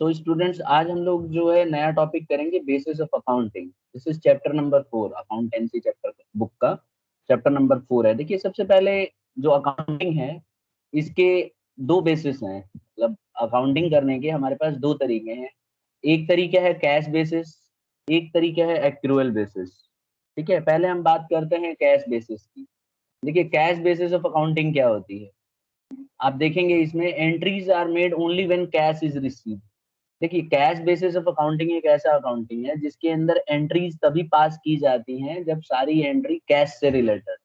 तो स्टूडेंट्स आज हम लोग जो है नया टॉपिक करेंगे, basis of accounting. This is chapter number 4, accountancy chapter book का चैप्टर नंबर 4 है। देखिए, सबसे पहले जो अकाउंटिंग है, इसके दो बेसिस हैं। मतलब अकाउंटिंग करने के हमारे पास दो तरीके हैं। एक तरीका है कैश बेसिस, एक तरीका है एक्रूअल बेसिस। ठीक है, पहले हम बात करते हैं कैश बेसिस की। देखिए, कैश बेसिस ऑफ अकाउंटिंग क्या होती है, आप देखेंगे इसमें entries are made only when cash is received. देखिए, कैश बेसिस ऑफ अकाउंटिंग एक ऐसा अकाउंटिंग है जिसके अंदर एंट्रीज तभी पास की जाती हैं जब सारी एंट्री कैश से रिलेटेड।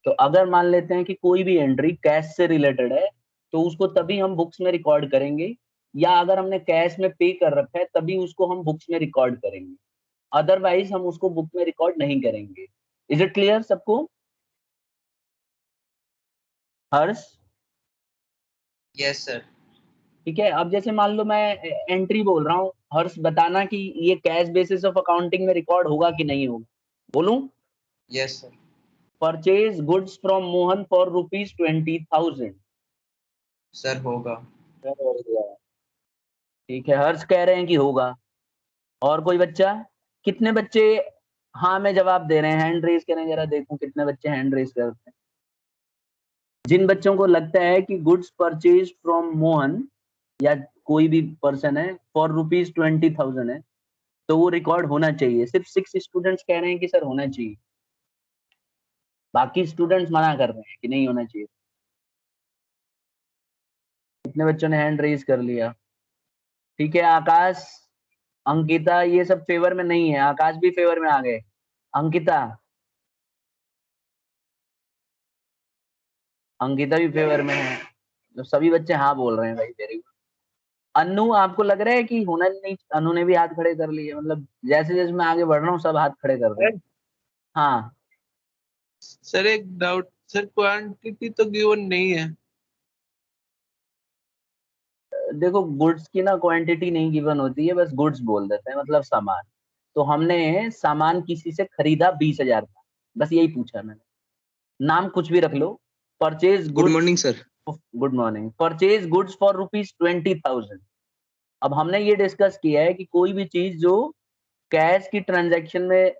तो अगर मान लेते हैं कि कोई भी एंट्री कैश से रिलेटेड है, तो उसको तभी हम बुक्स में रिकॉर्ड करेंगे, या अगर हमने कैश में पे कर रखा है तभी उसको हम बुक्स में रिकॉर्ड करेंगे। अदरवाइज हम उसको बुक में रिकॉर्ड नहीं करेंगे। इज इट क्लियर सबको? हर्ष? Yes sir. ठीक है, अब जैसे मान लो मैं एंट्री बोल रहा हूँ, हर्ष बताना कि ये कैश बेसिस ऑफ अकाउंटिंग में रिकॉर्ड होगा कि नहीं होगा। बोलूं? Yes sir. Purchase goods from Mohan for ₹20,000। Sir होगा। ठीक है, हर्ष कह रहे हैं कि होगा। और कोई बच्चा? कितने बच्चे हाँ में जवाब दे रहे हैं? हैंड रेज करें जरा, देखूं कितने बच्चे हैंड रेज करते हैं। जिन बच्चों को लगता है कि गुड्स परचेज फ्रॉम मोहन, या कोई भी पर्सन है, फॉर ₹20,000 है, तो वो रिकॉर्ड होना चाहिए। सिर्फ 6 स्टूडेंट्स कह रहे हैं कि सर होना चाहिए, बाकी स्टूडेंट्स मना कर रहे हैं कि नहीं होना चाहिए। कितने बच्चों ने हैंड रेज कर लिया? ठीक है, आकाश, अंकिता, ये सब फेवर में नहीं है, आकाश भी फेवर में आ गए। अंकिता, अंकिता भी फेवर में है। तो सभी बच्चे हाँ बोल रहे हैं भाई, वेरी गुड। अनु, आपको लग रहा है कि होना नहीं? अनु ने भी हाथ खड़े कर लिए, मतलब जैसे जैसे मैं आगे बढ़ रहा हूँ सब हाथ खड़े कर रहे हैं। हाँ, सर एक डाउट सर, क्वांटिटी तो गिवन नहीं है। देखो गुड्स की ना क्वांटिटी नहीं गिवन होती है, बस गुड्स बोल देते हैं, मतलब सामान। तो हमने सामान किसी से खरीदा 20,000 का, बस यही पूछा मैंने। नाम कुछ भी रख लो। Purchase good goods. Morning sir. Good morning. Purchase goods for ₹20,000। अब हमने ये डिस्कस किया है कि कोई भी चीज जो कैश की ट्रांजैक्शन में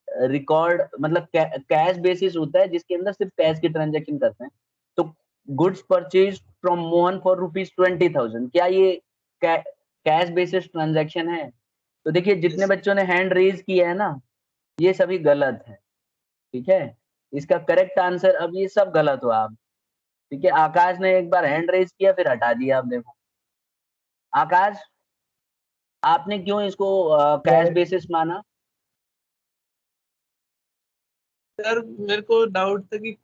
रिकॉर्ड, मतलब कैश बेसिस होता है जिसके अंदर सिर्फ कैश की ट्रांजैक्शन करते हैं। तो goods purchase from Mohan for ₹20,000, क्या ये कैश बेसिस ट्रांजैक्शन है? तो देखिए, जितने Yes. बच्चों ने हैंड रेज किया है ना, ये सभी गलत है। ठीक है, इसका करेक्ट आंसर, अब ये सब गलत हुआ आप। ठीक है, आकाश ने एक बार हैंड रेज किया फिर हटा दिया। आप देखो आकाश, आपने क्यों इसको कैश बेसिस माना? सर मेरे को डाउट था कि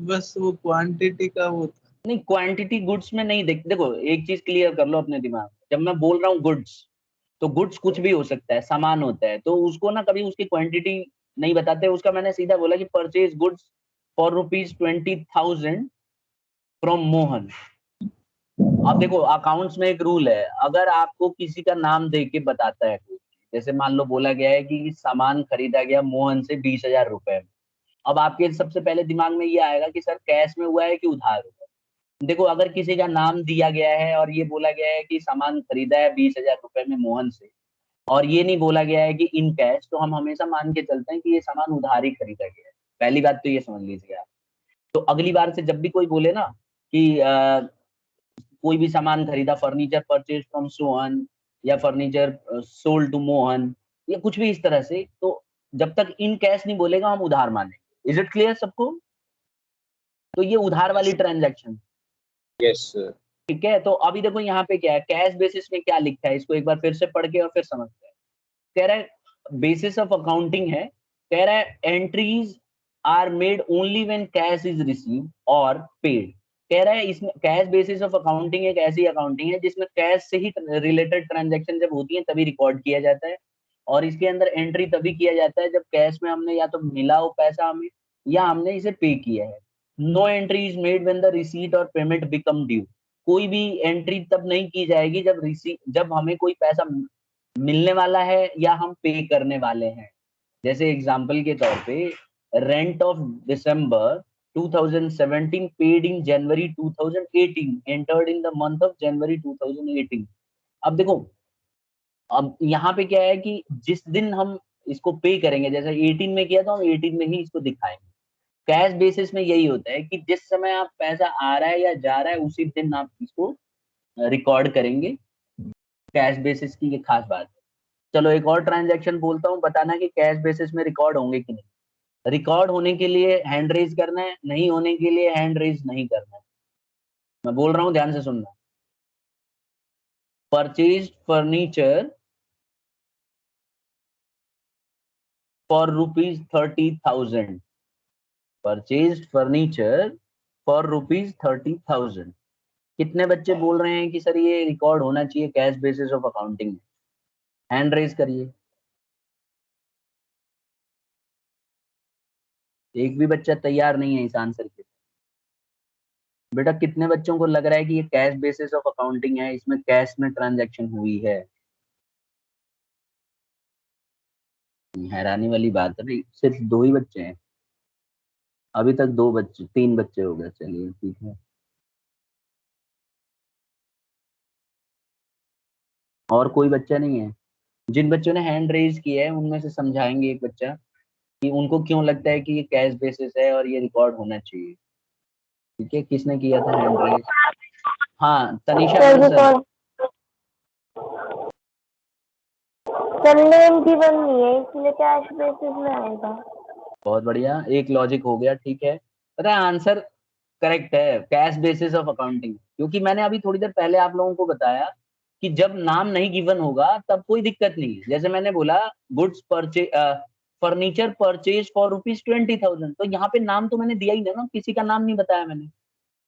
बस वो क्वांटिटी का वो था। नहीं, क्वांटिटी गुड्स में नहीं। देखो, एक चीज क्लियर कर लो अपने दिमाग में, जब मैं बोल रहा हूँ गुड्स, तो गुड्स कुछ भी हो सकता है, सामान होता है, तो उसको ना कभी उसकी क्वांटिटी नहीं बताते। उसका मैंने सीधा बोला कि purchase goods for ₹20,000 from Mohan. अब देखो, अकाउंट्स में एक रूल है, अगर आपको किसी का नाम दे के बताता है कोई, जैसे मान लो बोला गया है कि सामान खरीदा गया मोहन से ₹20,000 में, अब आपके सबसे पहले दिमाग में ये आएगा कि सर कैश में हुआ है कि उधार हुआ है। देखो, अगर किसी का नाम दिया गया है और ये बोला गया है कि सामान खरीदा है ₹20,000 में मोहन से, और ये नहीं बोला गया है कि इन कैश, तो हम हमेशा मान के चलते हैं कि ये सामान उधार ही खरीदा गया है। पहली बात तो ये समझ लीजिए आप। तो अगली बार से जब भी कोई बोले ना कि कोई भी सामान खरीदा, फर्नीचर परचेज फ्रॉम सोहन, या फर्नीचर सोल्ड टू मोहन, या कुछ भी इस तरह से, तो जब तक इन कैश नहीं बोलेगा हम उधार मानेंगे। इज इट क्लियर सबको? तो ये उधार वाली ट्रांजैक्शन। Yes sir. ठीक है, तो अभी देखो यहाँ पे क्या है, कैश बेसिस में क्या लिखा है, इसको एक बार फिर से पढ़ के और फिर समझते हैं। कह रहा है बेसिस ऑफ अकाउंटिंग है, कह रहा है entries are made only when cash is received और पेड। कह रहा है इसमें कैश बेसिस ऑफ अकाउंटिंग एक ऐसी अकाउंटिंग है जिसमें कैश से ही रिलेटेड ट्रांजैक्शन जब होती है तभी रिकॉर्ड किया जाता है, और इसके अंदर एंट्री तभी किया जाता है जब कैश में हमने या तो मिला हो पैसा हमें, या हमने इसे पे किया है। No entry is made when the receipt और पेमेंट बिकम ड्यू। कोई भी एंट्री तब नहीं की जाएगी जब हमें कोई पैसा मिलने वाला है या हम पे करने वाले हैं। जैसे एग्जांपल के तौर पे, rent of December 2017 paid in January 2018, entered in the month of January 2018। अब देखो, अब यहाँ पे क्या है कि जिस दिन हम इसको पे करेंगे, जैसे 18 में किया तो हम 18 में ही इसको दिखाएंगे। कैश बेसिस में यही होता है कि जिस समय आप पैसा आ रहा है या जा रहा है उसी दिन आप इसको रिकॉर्ड करेंगे। कैश बेसिस की ये खास बात है। चलो एक और ट्रांजैक्शन बोलता हूँ, बताना कि कैश बेसिस में रिकॉर्ड होंगे कि नहीं। रिकॉर्ड होने के लिए हैंड रेज करना है, नहीं होने के लिए हैंड रेज नहीं करना है। मैं बोल रहा हूँ, ध्यान से सुनना। Purchase furniture for ₹30,000। Purchase furniture for ₹30,000। कितने बच्चे बोल रहे हैं कि सर ये रिकॉर्ड होना चाहिए कैश बेसिस ऑफ अकाउंटिंग में? हैंड रेज करिए। एक भी बच्चा तैयार नहीं है इस आंसर के। बेटा कितने बच्चों को लग रहा है कि ये कैश बेसिस ऑफ अकाउंटिंग है, इसमें कैश में ट्रांजैक्शन हुई है? हैरानी वाली बात है भाई, सिर्फ 2 ही बच्चे हैं अभी तक। 3 बच्चे हो गए, चलिए ठीक है। और कोई बच्चा नहीं है? जिन बच्चों ने हैंड रेज किया है उनमें से समझाएंगे एक बच्चा कि उनको क्यों लगता है कि ये कैश बेसिस है और ये रिकॉर्ड होना चाहिए। ठीक है, किसने किया था हैंड रेज? हाँ Tanisha sir mention. Sir name given नहीं है इसलिए कैश बेसिस में आएगा। बहुत बढ़िया, एक लॉजिक हो गया। ठीक है, पता है आंसर करेक्ट है, कैश बेसिस ऑफ अकाउंटिंग। क्योंकि मैंने अभी थोड़ी देर पहले आप लोगों को बताया कि जब नाम नहीं गिवन होगा तब कोई दिक्कत नहीं है। जैसे मैंने बोला goods purchase, furniture purchase for ₹20,000, तो यहाँ पे नाम तो मैंने दिया ही ना, किसी का नाम नहीं बताया मैंने,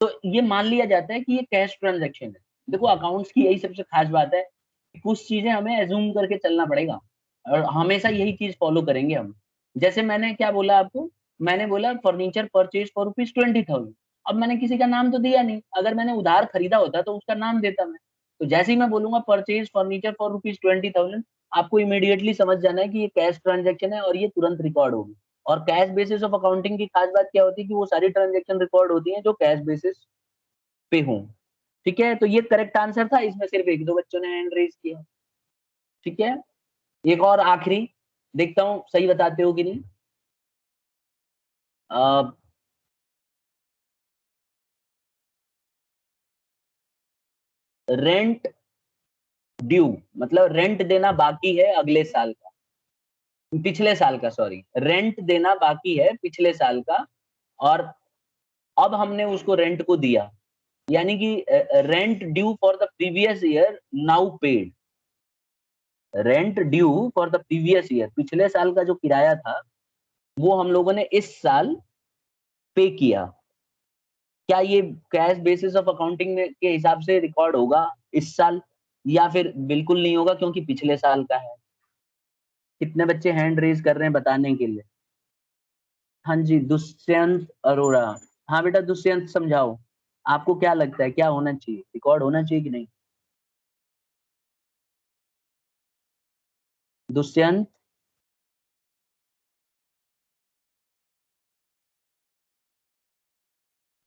तो ये मान लिया जाता है कि ये कैश ट्रांजैक्शन है। देखो अकाउंट्स की यही सबसे खास बात है कि कुछ चीजें हमें एज्यूम करके चलना पड़ेगा और हमेशा यही चीज फॉलो करेंगे हम। जैसे मैंने क्या बोला आपको, मैंने बोला फर्नीचर परचेज फॉर ₹20,000। अब मैंने किसी का नाम तो दिया नहीं, अगर मैंने उधार खरीदा होता तो उसका नाम देता मैं। तो जैसे ही मैं बोलूंगा परचेज फर्नीचर फॉर ₹20,000, आपको इमीडिएटली समझ जाना है कि ये कैश ट्रांजैक्शन है और ये तुरंत रिकॉर्ड होगी। और कैश बेसिस ऑफ अकाउंटिंग की खास बात क्या होती है कि वो सारी ट्रांजैक्शन रिकॉर्ड होती हैं जो कैश बेसिस पे हों। ठीक है, तो ये करेक्ट आंसर था, इसमें सिर्फ 1-2 बच्चों ने हैंड रेज किया। ठीक है, एक और आखिरी, देखता हूँ सही बताते हो कि नहीं। रेंट ड्यू मतलब रेंट देना बाकी है अगले साल का, पिछले साल का, सॉरी, रेंट देना बाकी है पिछले साल का, और अब हमने उसको रेंट को दिया, यानी कि rent due for the previous year now paid. Rent due for the previous year, पिछले साल का जो किराया था वो हम लोगों ने इस साल पे किया। क्या ये कैश बेसिस ऑफ अकाउंटिंग के हिसाब से रिकॉर्ड होगा इस साल, या फिर बिल्कुल नहीं होगा क्योंकि पिछले साल का है? कितने बच्चे हैंड रेज कर रहे हैं बताने के लिए? हाँ जी, दुष्यंत अरोड़ा। हाँ बेटा दुष्यंत समझाओ, आपको क्या लगता है क्या होना चाहिए, रिकॉर्ड होना चाहिए कि नहीं? दुष्यंत,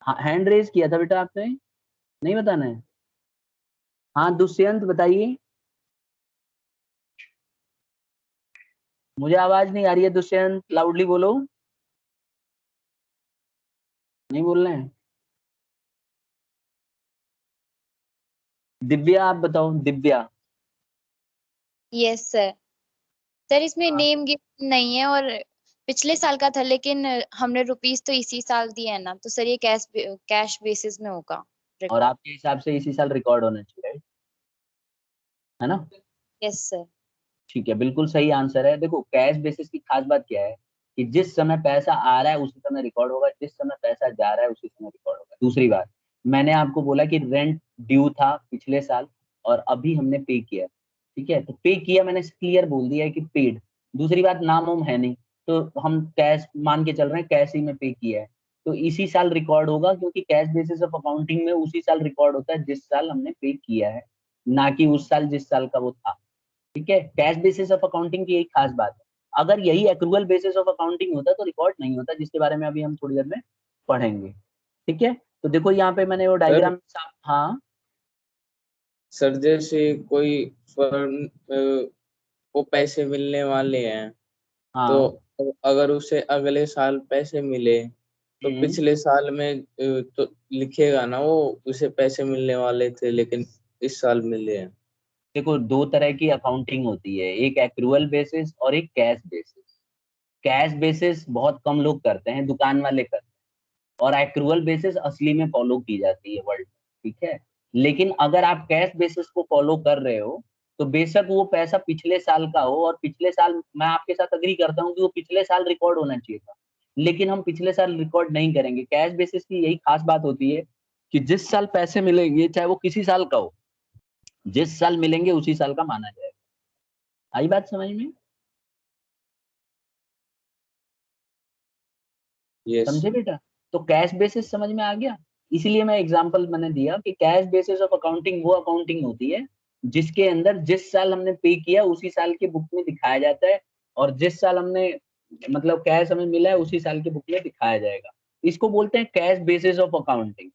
हाँ हैंड रेज किया था बेटा आपने, नहीं बताना है? हाँ दुष्यंत बताइए, मुझे आवाज नहीं आ रही है। दुष्यंत लाउडली बोलो, नहीं बोल रहे हैं? दिव्या आप बताओ, दिव्या। Yes sir. सर इसमें नेम गिवन नहीं है और पिछले साल का था, लेकिन हमने रुपीस तो इसी साल दिए है ना, तो सर ये कैश बेसिस में होगा और रिकॉर्ड। आपके हिसाब से इसी साल रिकॉर्ड होना चाहिए, right? है ना? Yes sir. ठीक है, बिल्कुल सही आंसर है। देखो कैश बेसिस की खास बात क्या है कि जिस समय पैसा आ रहा है उसी समय रिकॉर्ड होगा, जिस समय पैसा जा रहा है उसी समय रिकॉर्ड होगा। दूसरी बात, मैंने आपको बोला कि रेंट ड्यू था पिछले साल और अभी हमने पे किया। ठीक है, तो पे किया मैंने क्लियर बोल दिया है कि पेड। दूसरी बात, नाम वाम है नहीं, तो हम कैश मान के चल रहे हैं, कैश ही में पे किया है, तो इसी साल रिकॉर्ड होगा क्योंकि कैश बेसिस ऑफ अकाउंटिंग में उसी साल रिकॉर्ड होता है जिस साल हमने पे किया है, ना कि उस साल जिस साल का वो था। ठीक है, कैश बेसिस ऑफ अकाउंटिंग की यही खास बात है। अगर यही एक्रूअल बेसिस ऑफ अकाउंटिंग होता तो रिकॉर्ड नहीं होता, जिसके बारे में अभी हम थोड़ी देर में पढ़ेंगे। ठीक है, तो देखो यहाँ पे मैंने वो सर डायग्राम, हाँ सर जैसे कोई ट्रांसफर वो पैसे मिलने वाले हैं, हाँ। तो अगर उसे अगले साल पैसे मिले तो पिछले साल में तो लिखेगा ना वो उसे पैसे मिलने वाले थे लेकिन इस साल मिले हैं। देखो, दो तरह की अकाउंटिंग होती है, एक एक्रूअल बेसिस और एक कैश बेसिस। कैश बेसिस बहुत कम लोग करते हैं, दुकान वाले करते हैं, और एक्रूअल बेसिस असली में फॉलो की जाती है वर्ल्ड में, ठीक है। लेकिन अगर आप कैश बेसिस को फॉलो कर रहे हो तो बेशक वो पैसा पिछले साल का हो, और पिछले साल मैं आपके साथ अग्री करता हूँ कि वो पिछले साल रिकॉर्ड होना चाहिए था, लेकिन हम पिछले साल रिकॉर्ड नहीं करेंगे। कैश बेसिस की यही खास बात होती है कि जिस साल पैसे मिलेंगे चाहे वो किसी साल का हो, जिस साल मिलेंगे उसी साल का माना जाएगा। आई बात समझ में? यस। समझे बेटा? तो कैश बेसिस समझ में आ गया। इसीलिए मैं एग्जांपल मैंने दिया कि कैश बेसिस ऑफ अकाउंटिंग वो अकाउंटिंग होती है जिसके अंदर जिस साल हमने पे किया उसी साल के बुक में दिखाया जाता है, और जिस साल हमने मतलब कैश हमें मिला है उसी साल के बुक में दिखाया जाएगा। इसको बोलते हैं कैश बेसिस ऑफ अकाउंटिंग,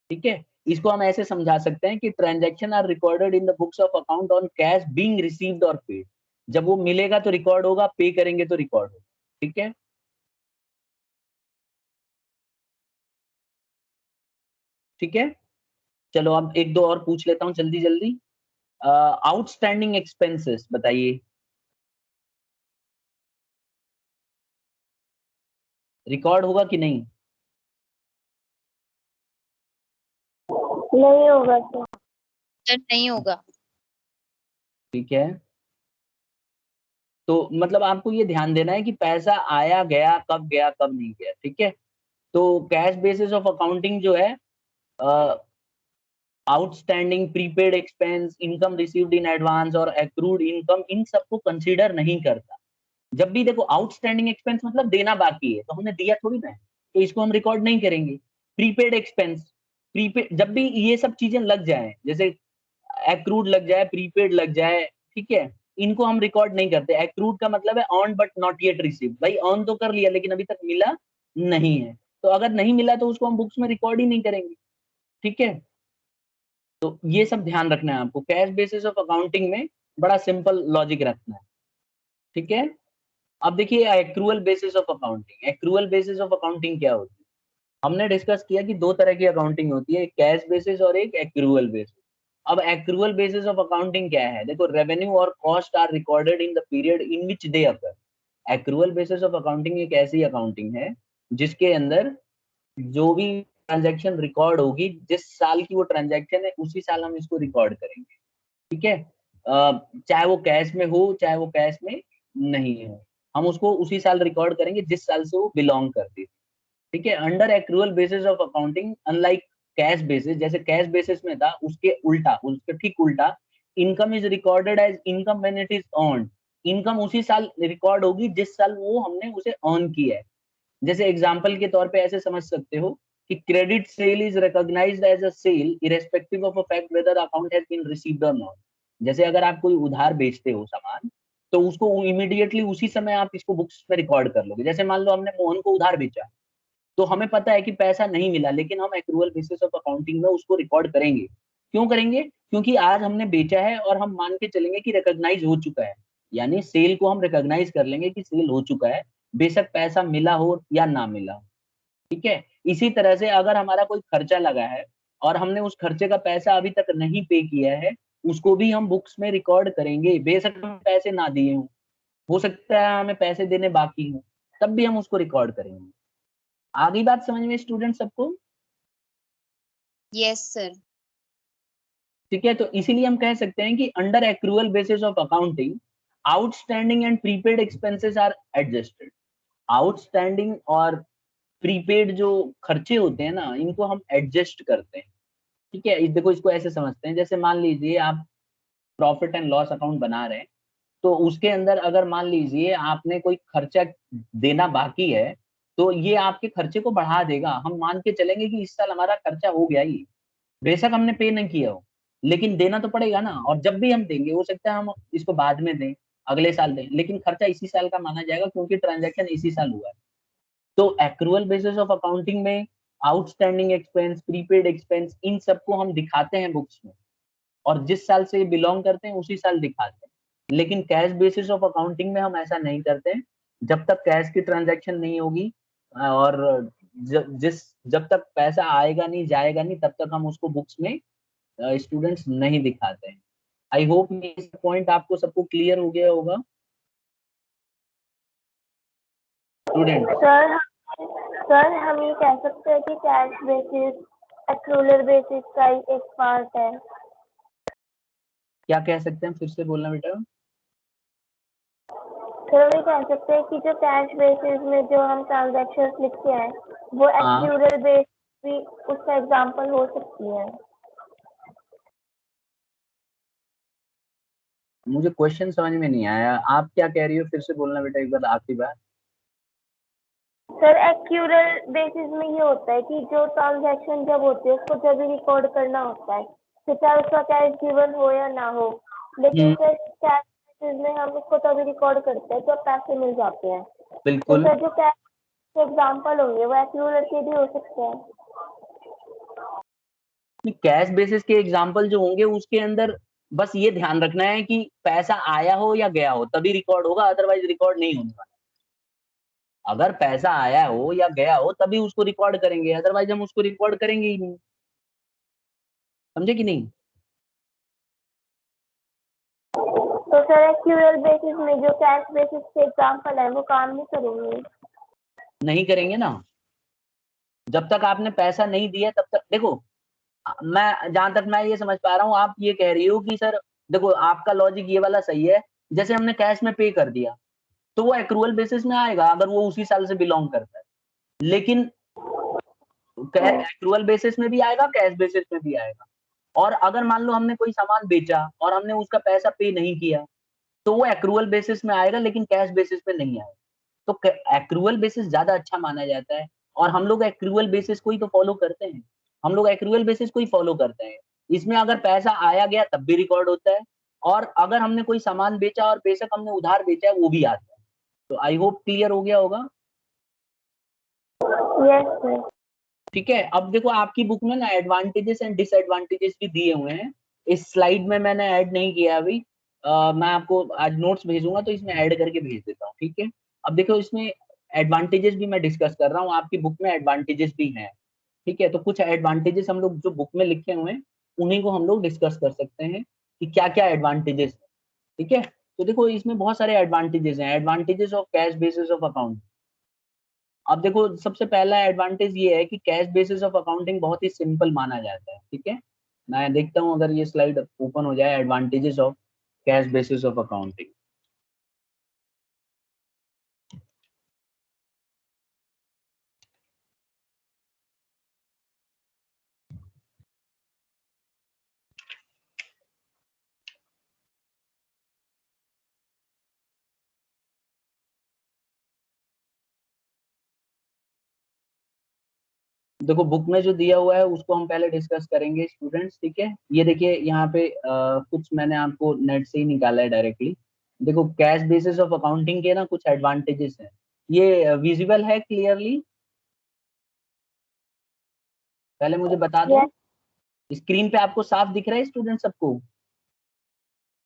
ठीक है। इसको हम ऐसे समझा सकते हैं कि transaction are recorded in the books of account on cash being received और पेड। जब वो मिलेगा तो रिकॉर्ड होगा, पे करेंगे तो रिकॉर्ड होगा, ठीक है। ठीक है, चलो अब एक दो और पूछ लेता हूँ जल्दी जल्दी। आउटस्टैंडिंग एक्सपेंसेस बताइए, रिकॉर्ड होगा कि नहीं? नहीं होगा सर। सर नहीं होगा। ठीक है, तो मतलब आपको ये ध्यान देना है कि पैसा आया गया कब नहीं गया, ठीक है। तो कैश बेसिस ऑफ अकाउंटिंग जो है outstanding, prepaid expense, income received in advance और एक्रूड इनकम, इन सबको कंसीडर नहीं करता। जब भी देखो आउटस्टैंडिंग एक्सपेंस मतलब देना बाकी है, तो हमने दिया थोड़ी ना है, तो इसको हम रिकॉर्ड नहीं करेंगे। प्रीपेड एक्सपेंस, प्रीपेड जब भी ये सब चीजें लग जाए, जैसे एक्रूड लग जाए, प्रीपेड लग जाए, ठीक है, इनको हम रिकॉर्ड नहीं करते। एक्रूड का मतलब है on but not yet receive, भाई ऑन तो कर लिया लेकिन अभी तक मिला नहीं है, तो अगर नहीं मिला तो उसको हम बुक्स में रिकॉर्ड ही नहीं करेंगे, ठीक है। तो ये सब ध्यान रखना है आपको, कैश बेसिस ऑफ अकाउंटिंग में बड़ा सिंपल लॉजिक रखना है, ठीक है। अब देखिए accrual basis of accounting. Accrual basis of accounting क्या होती है? हमने डिस्कस किया कि दो तरह की अकाउंटिंग होती है, एक कैश बेसिस और एक एक्रूअल बेसिस। अब एक्रूअल बेसिस ऑफ अकाउंटिंग क्या है? देखो, रेवेन्यू और cost are recorded in the period in which they occur. Accrual basis of accounting एक ऐसी अकाउंटिंग है जिसके अंदर जो भी ट्रांजैक्शन रिकॉर्ड होगी, जिस साल की वो ट्रांजैक्शन है उसी साल हम इसको रिकॉर्ड करेंगे, ठीक है। चाहे वो कैश में हो चाहे वो कैश में नहीं हो, हम उसको उसी साल रिकॉर्ड करेंगे जिस साल से वो बिलोंग करती है, ठीक है। Under accrual basis of accounting unlike cash basis, जैसे कैश बेसिस में था उसके उल्टा, उसके ठीक उल्टा, income is recorded as income when it is earned. Income उसी साल रिकॉर्ड होगी जिस साल वो हमने उसे अर्न किया है। जैसे एग्जांपल के तौर पे ऐसे समझ सकते हो कि credit sale is recognised as a sale irrespective of a fact whether account has been received और नॉट। जैसे अगर आप कोई उधार बेचते हो सामान, तो उसको इमीडिएटली उसी समय आप इसको बुक्स में रिकॉर्ड कर लोगे। जैसे मान लो हमने मोहन को उधार बेचा, तो हमें पता है कि पैसा नहीं मिला, लेकिन हम एक्रूअल बेसिस ऑफ अकाउंटिंग में उसको रिकॉर्ड करेंगे। क्यों करेंगे? क्योंकि आज हमने बेचा है और हम मान के चलेंगे कि रिकॉग्नाइज हो चुका है, यानी सेल को हम रिकॉग्नाइज कर लेंगे कि सेल हो चुका है, बेशक पैसा मिला हो या ना मिला हो, ठीक है। इसी तरह से अगर हमारा कोई खर्चा लगा है और हमने उस खर्चे का पैसा अभी तक नहीं पे किया है, उसको भी हम बुक्स में रिकॉर्ड करेंगे, बेशक हम पैसे ना दिए हों, हो सकता है हमें पैसे देने बाकी हों, तब भी हम उसको रिकॉर्ड करेंगे। आ गई बात समझ में स्टूडेंट सबको? Yes sir. ठीक है, तो इसीलिए हम कह सकते हैं कि under accrual basis of accounting outstanding and prepaid expenses are adjusted. Outstanding और प्रीपेड जो खर्चे होते हैं ना, इनको हम एडजस्ट करते हैं, ठीक है। देखो, इसको ऐसे समझते हैं, जैसे मान लीजिए आप प्रॉफिट एंड लॉस अकाउंट बना रहे हैं, तो उसके अंदर अगर मान लीजिए आपने कोई खर्चा देना बाकी है, तो ये आपके खर्चे को बढ़ा देगा। हम मान के चलेंगे कि इस साल हमारा खर्चा हो गया ही, बेशक हमने पे नहीं किया हो, लेकिन देना तो पड़ेगा ना, और जब भी हम देंगे हो सकता है हम इसको बाद में दें, अगले साल दें, लेकिन खर्चा इसी साल का माना जाएगा क्योंकि ट्रांजैक्शन इसी साल हुआ है। तो एक्रूअल बेसिस ऑफ अकाउंटिंग में आउटस्टैंडिंग एक्सपेंस, प्रीपेड एक्सपेंस, इन सबको हम दिखाते हैं बुक्स में, और जिस साल से ये बिलोंग करते हैं उसी साल दिखाते हैं। लेकिन कैश बेसिस ऑफ अकाउंटिंग में हम ऐसा नहीं करते हैं। जब तक कैश की ट्रांजैक्शन नहीं होगी और जब तक पैसा आएगा नहीं जाएगा नहीं, तब तक हम उसको बुक्स में स्टूडेंट्स नहीं दिखाते हैं। आई होप ये पॉइंट आपको सबको क्लियर हो गया होगा स्टूडेंट। सर हम ये कह सकते हैं कि कैश बेसिस एक्रूलर बेसिस का ही एक पार्ट है। क्या कह सकते हैं, फिर से बोलना बेटा। सर हम ये कह सकते हैं कि जो कैश बेसिस में जो हम ट्रांजैक्शंस लिखते हैं वो हाँ। एक्रूलर बेसिस भी उसका एग्जांपल हो सकती है। मुझे क्वेश्चन समझ में नहीं आया, आप क्या कह रही हो, फिर से बोलना बेटा एक बार, आखिरी बार। सर एक्यूरल बेसिस में ये होता है कि जो ट्रांजैक्शन जब होती है उसको जब भी रिकॉर्ड करना होता है, तो चाहे उसका कैश गिवन हो या ना हो, लेकिन सर कैश बेसिस में हम उसको तभी रिकॉर्ड करते हैं जब पैसे मिल जाते हैं। तो बिल्कुल। सर जो कैश के एग्जाम्पल होंगे वो एक्यूरल के भी हो सकते हैं। कैश बेसिस के एग्जाम्पल जो होंगे उसके अंदर बस ये ध्यान रखना है कि पैसा आया हो या गया हो तभी रिकॉर्ड होगा, अदरवाइज रिकॉर्ड नहीं होने वाला। अगर पैसा आया हो या गया हो तभी उसको रिकॉर्ड करेंगे, अदरवाइज हम उसको रिकॉर्ड करेंगे ही नहीं। समझे कि नहीं? तो सर एक्यूरल बेसिस में जो कैश बेसिस के एग्जाम्पल है वो काम नहीं करेंगे। नहीं करेंगे ना, जब तक आपने पैसा नहीं दिया तब तक। देखो मैं जहां तक मैं ये समझ पा रहा हूँ, आप ये कह रही हो कि सर देखो आपका लॉजिक ये वाला सही है, जैसे हमने कैश में पे कर दिया तो वो एक्रूअल बेसिस में आएगा अगर वो उसी साल से बिलोंग करता है, लेकिन एक्रूअल बेसिस में भी आएगा, कैश बेसिस में भी आएगा। और अगर मान लो हमने कोई सामान बेचा और हमने उसका पैसा पे नहीं किया तो वो एक्रूअल बेसिस में आएगा लेकिन कैश बेसिस पे नहीं आएगा। तो एक्रूअल बेसिस ज्यादा अच्छा माना जाता है और हम लोग एक्रूअल बेसिस को ही तो फॉलो करते हैं। हम लोग एक्रूअल बेसिस को ही फॉलो करते हैं। इसमें अगर पैसा आया गया तब भी रिकॉर्ड होता है, और अगर हमने कोई सामान बेचा और बेशक हमने उधार बेचा है वो भी आता है। तो आई होप क्लियर हो गया होगा। Yes sir. ठीक है, अब देखो आपकी बुक में ना एडवांटेजेस एंड डिसएडवांटेजेस भी दिए हुए हैं। इस स्लाइड में मैंने ऐड नहीं किया अभी, मैं आपको आज नोट्स भेजूंगा तो इसमें ऐड करके भेज देता हूँ। ठीक है, अब देखो इसमें एडवांटेजेस भी मैं डिस्कस कर रहा हूँ, आपकी बुक में एडवांटेजेस भी हैं। ठीक है, तो कुछ एडवांटेजेस हम लोग जो बुक में लिखे हुए हैं उन्हीं को हम लोग डिस्कस कर सकते हैं कि क्या क्या एडवांटेजेस है। ठीक है, तो देखो इसमें बहुत सारे एडवांटेजेस हैं। Advantages of cash basis of account. अब देखो सबसे पहला एडवांटेज ये है कि कैश बेसिस ऑफ अकाउंटिंग बहुत ही सिंपल माना जाता है। ठीक है, मैं देखता हूँ अगर ये स्लाइड ओपन हो जाए, advantages of cash basis of accounting. देखो बुक में जो दिया हुआ है उसको हम पहले डिस्कस करेंगे स्टूडेंट्स। ठीक है, ये देखिए यहाँ पे कुछ मैंने आपको नेट से ही निकाला है डायरेक्टली। देखो कैश बेसिस ऑफ अकाउंटिंग के ना कुछ एडवांटेजेस हैं, ये विजिबल है क्लियरली? पहले मुझे बता दो, स्क्रीन पे आपको साफ दिख रहा है स्टूडेंट सबको?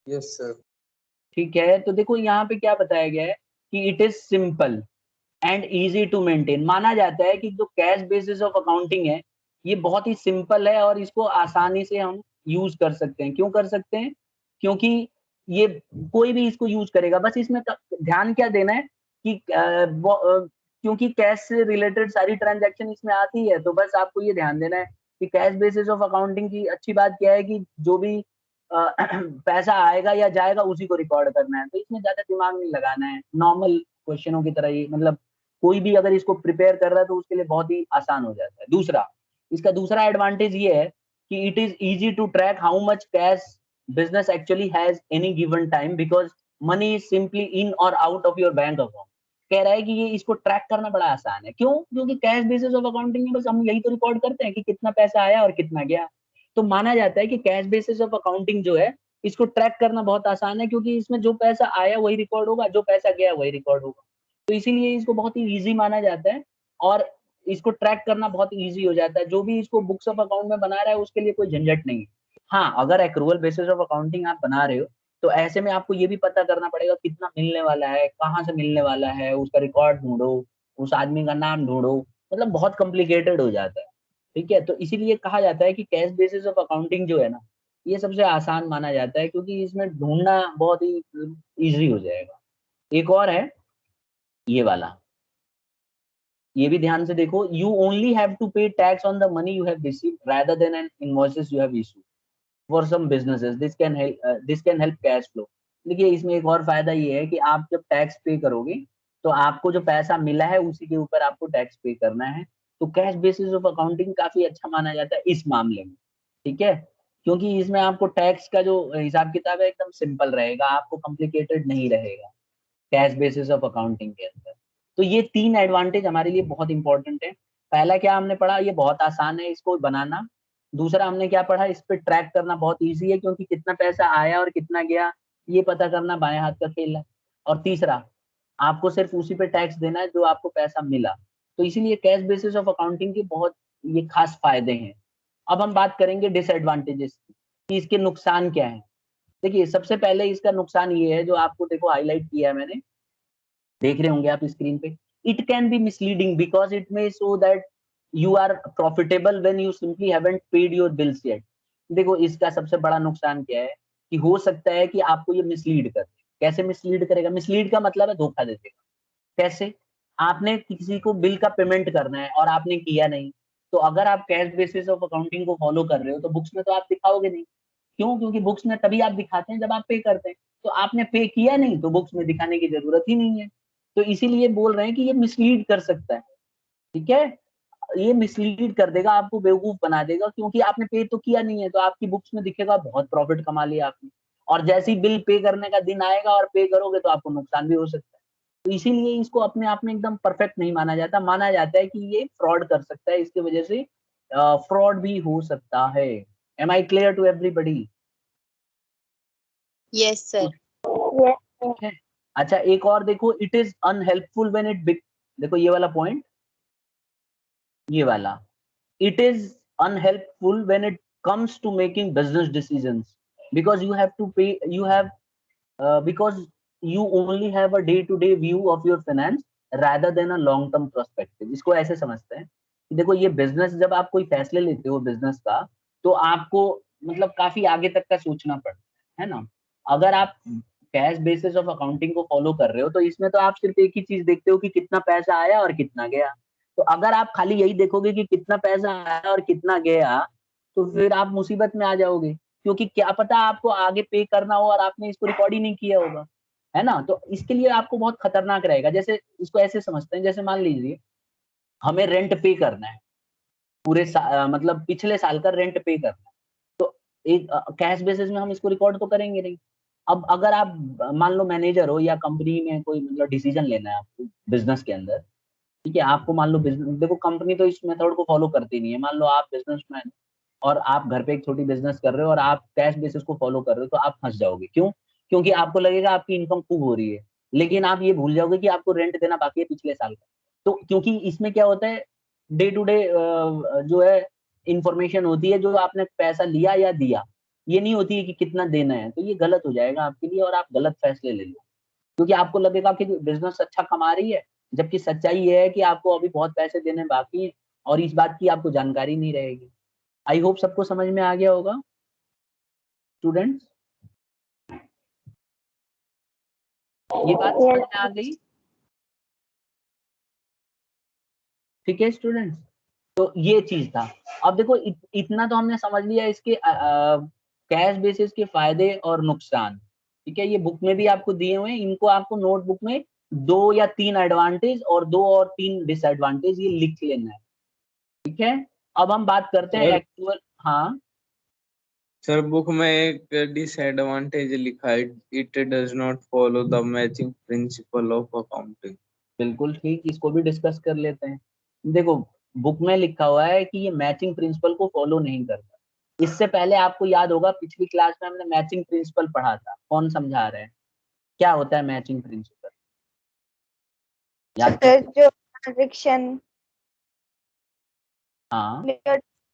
Yes sir. ठीक है, तो देखो यहाँ पे क्या बताया गया है कि it is simple and easy to maintain. माना जाता है कि जो कैश बेसिस ऑफ अकाउंटिंग है ये बहुत ही सिंपल है और इसको आसानी से हम यूज कर सकते हैं। क्यों कर सकते हैं? क्योंकि ये कोई भी इसको यूज करेगा। बस इसमें ध्यान क्या देना है कि क्योंकि कैश से रिलेटेड सारी ट्रांजैक्शन इसमें आती है, तो बस आपको ये ध्यान देना है कि कैश बेसिस ऑफ अकाउंटिंग की अच्छी बात क्या है कि जो भी पैसा आएगा या जाएगा उसी को रिकॉर्ड करना है। तो इसमें ज्यादा दिमाग नहीं लगाना है, नॉर्मल क्वेश्चनों की तरह ही, मतलब कोई भी अगर इसको प्रिपेयर कर रहा है तो उसके लिए बहुत ही आसान हो जाता है। दूसरा, इसका दूसरा एडवांटेज ये है कि it is easy to track how much cash business actually has any given time because money is simply in और out of your bank account. कह रहा है कि ये इसको ट्रैक करना बड़ा आसान है। क्यों? क्योंकि कैश बेसिस ऑफ अकाउंटिंग में बस हम यही तो रिकॉर्ड करते हैं कि कितना पैसा आया और कितना गया। तो माना जाता है कि कैश बेसिस ऑफ अकाउंटिंग जो है इसको ट्रैक करना बहुत आसान है, क्योंकि इसमें जो पैसा आया वही रिकॉर्ड होगा, जो पैसा गया वही रिकॉर्ड होगा। तो इसीलिए इसको बहुत ही इजी माना जाता है और इसको ट्रैक करना बहुत इजी हो जाता है। जो भी इसको बुक्स ऑफ अकाउंट में बना रहा है उसके लिए कोई झंझट नहीं है। हाँ, अगर एक्रूअल बेसिस ऑफ अकाउंटिंग आप बना रहे हो तो ऐसे में आपको ये भी पता करना पड़ेगा कितना मिलने वाला है, कहाँ से मिलने वाला है, उसका रिकॉर्ड ढूंढो, उस आदमी का नाम ढूंढो, मतलब बहुत कॉम्प्लिकेटेड हो जाता है। ठीक है, तो इसीलिए कहा जाता है कि कैश बेसिस ऑफ अकाउंटिंग जो है ना, ये सबसे आसान माना जाता है क्योंकि इसमें ढूंढना बहुत ही इजी हो जाएगा। एक और है ये वाला, ये भी ध्यान से देखो, you only have to pay tax on the money you have received rather than an invoices you have issued for some businesses, this can help cash flow. देखिए इसमें एक और फायदा ये है कि आप जब टैक्स पे करोगे तो आपको जो पैसा मिला है उसी के ऊपर आपको टैक्स पे करना है। तो कैश बेसिस ऑफ अकाउंटिंग काफी अच्छा माना जाता है इस मामले में। ठीक है, क्योंकि इसमें आपको टैक्स का जो हिसाब किताब है एकदम सिंपल रहेगा, आपको कॉम्प्लिकेटेड नहीं रहेगा कैश बेसिस ऑफ अकाउंटिंग के अंदर। तो ये 3 एडवांटेज हमारे लिए बहुत इंपॉर्टेंट है। पहला क्या हमने पढ़ा, ये बहुत आसान है इसको बनाना। दूसरा हमने क्या पढ़ा, इस पे ट्रैक करना बहुत ईजी है क्योंकि कितना पैसा आया और कितना गया ये पता करना बाएं हाथ का खेल है। और तीसरा, आपको सिर्फ उसी पे टैक्स देना है जो आपको पैसा मिला। तो इसीलिए कैश बेसिस ऑफ अकाउंटिंग के बहुत ये खास फायदे हैं। अब हम बात करेंगे डिसएडवांटेजेस की, कि इसके नुकसान क्या है। देखिए सबसे पहले इसका नुकसान ये है जो आपको देखो हाईलाइट किया है मैंने, देख रहे होंगे आप स्क्रीन पे, it can be misleading because it may show that you are profitable when you simply haven't paid your bills yet. देखो इसका सबसे बड़ा नुकसान क्या है कि हो सकता है कि आपको ये मिसलीड करे। कैसे मिसलीड करेगा, मिसलीड का मतलब है धोखा दे देगा। कैसे, आपने किसी को बिल का पेमेंट करना है और आपने किया नहीं, तो अगर आप कैश बेसिस ऑफ अकाउंटिंग को फॉलो कर रहे हो तो बुक्स में तो आप दिखाओगे नहीं। क्यों, क्योंकि बुक्स में तभी आप दिखाते हैं जब आप पे करते हैं। तो आपने पे किया नहीं तो बुक्स में दिखाने की जरूरत ही नहीं है। तो इसीलिए बोल रहे हैं कि ये मिसलीड कर सकता है। ठीक है, ये मिसलीड कर देगा, आपको बेवकूफ बना देगा क्योंकि आपने पे तो किया नहीं है, तो आपकी बुक्स में दिखेगा बहुत प्रॉफिट कमा लिया आपने, और जैसे ही बिल पे करने का दिन आएगा और पे करोगे तो आपको नुकसान भी हो सकता है। तो इसीलिए इसको अपने आप में एकदम परफेक्ट नहीं माना जाता, माना जाता है कि ये फ्रॉड कर सकता है, इसकी वजह से फ्रॉड भी हो सकता है। Am I clear to everybody? Yes sir. Yes, sir. ठीक है, अच्छा एक और देखो, it is unhelpful when it big, देखो ये वाला पॉइंट, ये वाला, it is unhelpful when it comes to making business decisions because you have to pay, you have because you only have a day to day view of your finance rather than a long term perspective। इसको ऐसे समझते हैं कि देखो ये business, जब आप कोई फैसले लेते हो बिजनेस का तो आपको मतलब काफी आगे तक का सोचना पड़ता है ना। अगर आप कैश बेसिस ऑफ अकाउंटिंग को फॉलो कर रहे हो तो इसमें तो आप सिर्फ एक ही चीज देखते हो कि कितना पैसा आया और कितना गया। तो अगर आप खाली यही देखोगे कि कितना पैसा आया और कितना गया तो फिर आप मुसीबत में आ जाओगे, क्योंकि क्या पता आपको आगे पे करना हो और आपने इसको रिकॉर्ड ही नहीं किया होगा, है ना। तो इसके लिए आपको बहुत खतरनाक रहेगा। जैसे इसको ऐसे समझते हैं, जैसे मान लीजिए हमें रेंट पे करना है, मतलब पिछले साल का रेंट पे करना है, तो एक कैश बेसिस में हम इसको रिकॉर्ड तो करेंगे नहीं। अब अगर आप मान लो मैनेजर हो या कंपनी में कोई मतलब डिसीजन लेना है आपको बिजनेस के अंदर, ठीक है, आपको मान लो बिजनेस, देखो कंपनी तो इस मेथड को फॉलो करती नहीं है। मान लो आप बिजनेसमैन और आप घर पे एक छोटी बिजनेस कर रहे हो और आप कैश बेसिस को फॉलो कर रहे हो तो आप फंस जाओगे। क्यों, क्योंकि आपको लगेगा आपकी इनकम खूब हो रही है, लेकिन आप ये भूल जाओगे कि आपको रेंट देना बाकी है पिछले साल का। तो क्योंकि इसमें क्या होता है, डे टू डे जो है इंफॉर्मेशन होती है, जो आपने पैसा लिया या दिया, ये नहीं होती है कि कितना देना है। तो ये गलत हो जाएगा आपके लिए और आप गलत फैसले ले लो, क्योंकि आपको लगेगा कि बिजनेस अच्छा कमा रही है, जबकि सच्चाई ये है कि आपको अभी बहुत पैसे देने बाकी हैं और इस बात की आपको जानकारी नहीं रहेगी। आई होप सबको समझ में आ गया होगा स्टूडेंट्स, ये बात समझ में आ गई? ठीक है स्टूडेंट्स, तो ये चीज था। अब देखो इतना तो हमने समझ लिया इसके कैश बेसिस के फायदे और नुकसान। ठीक है, ये बुक में भी आपको दिए हुए हैं, इनको आपको नोटबुक में 2 या 3 एडवांटेज और 2 और 3 डिसएडवांटेज ये लिख लेना है। ठीक है, अब हम बात करते हैं एक्चुअल। हाँ सर बुक में एक डिसएडवांटेज लिखा है, it does not follow the matching principle of accounting. बिल्कुल ठीक, इसको भी डिस्कस कर लेते हैं। देखो बुक में लिखा हुआ है कि ये मैचिंग प्रिंसिपल को फॉलो नहीं करता। इससे पहले आपको याद होगा पिछली क्लास में हमने मैचिंग प्रिंसिपल पढ़ा था, कौन समझा रहे हैं क्या होता है मैचिंग प्रिंसिपल? याद सर जो ट्रांजेक्शन हाँ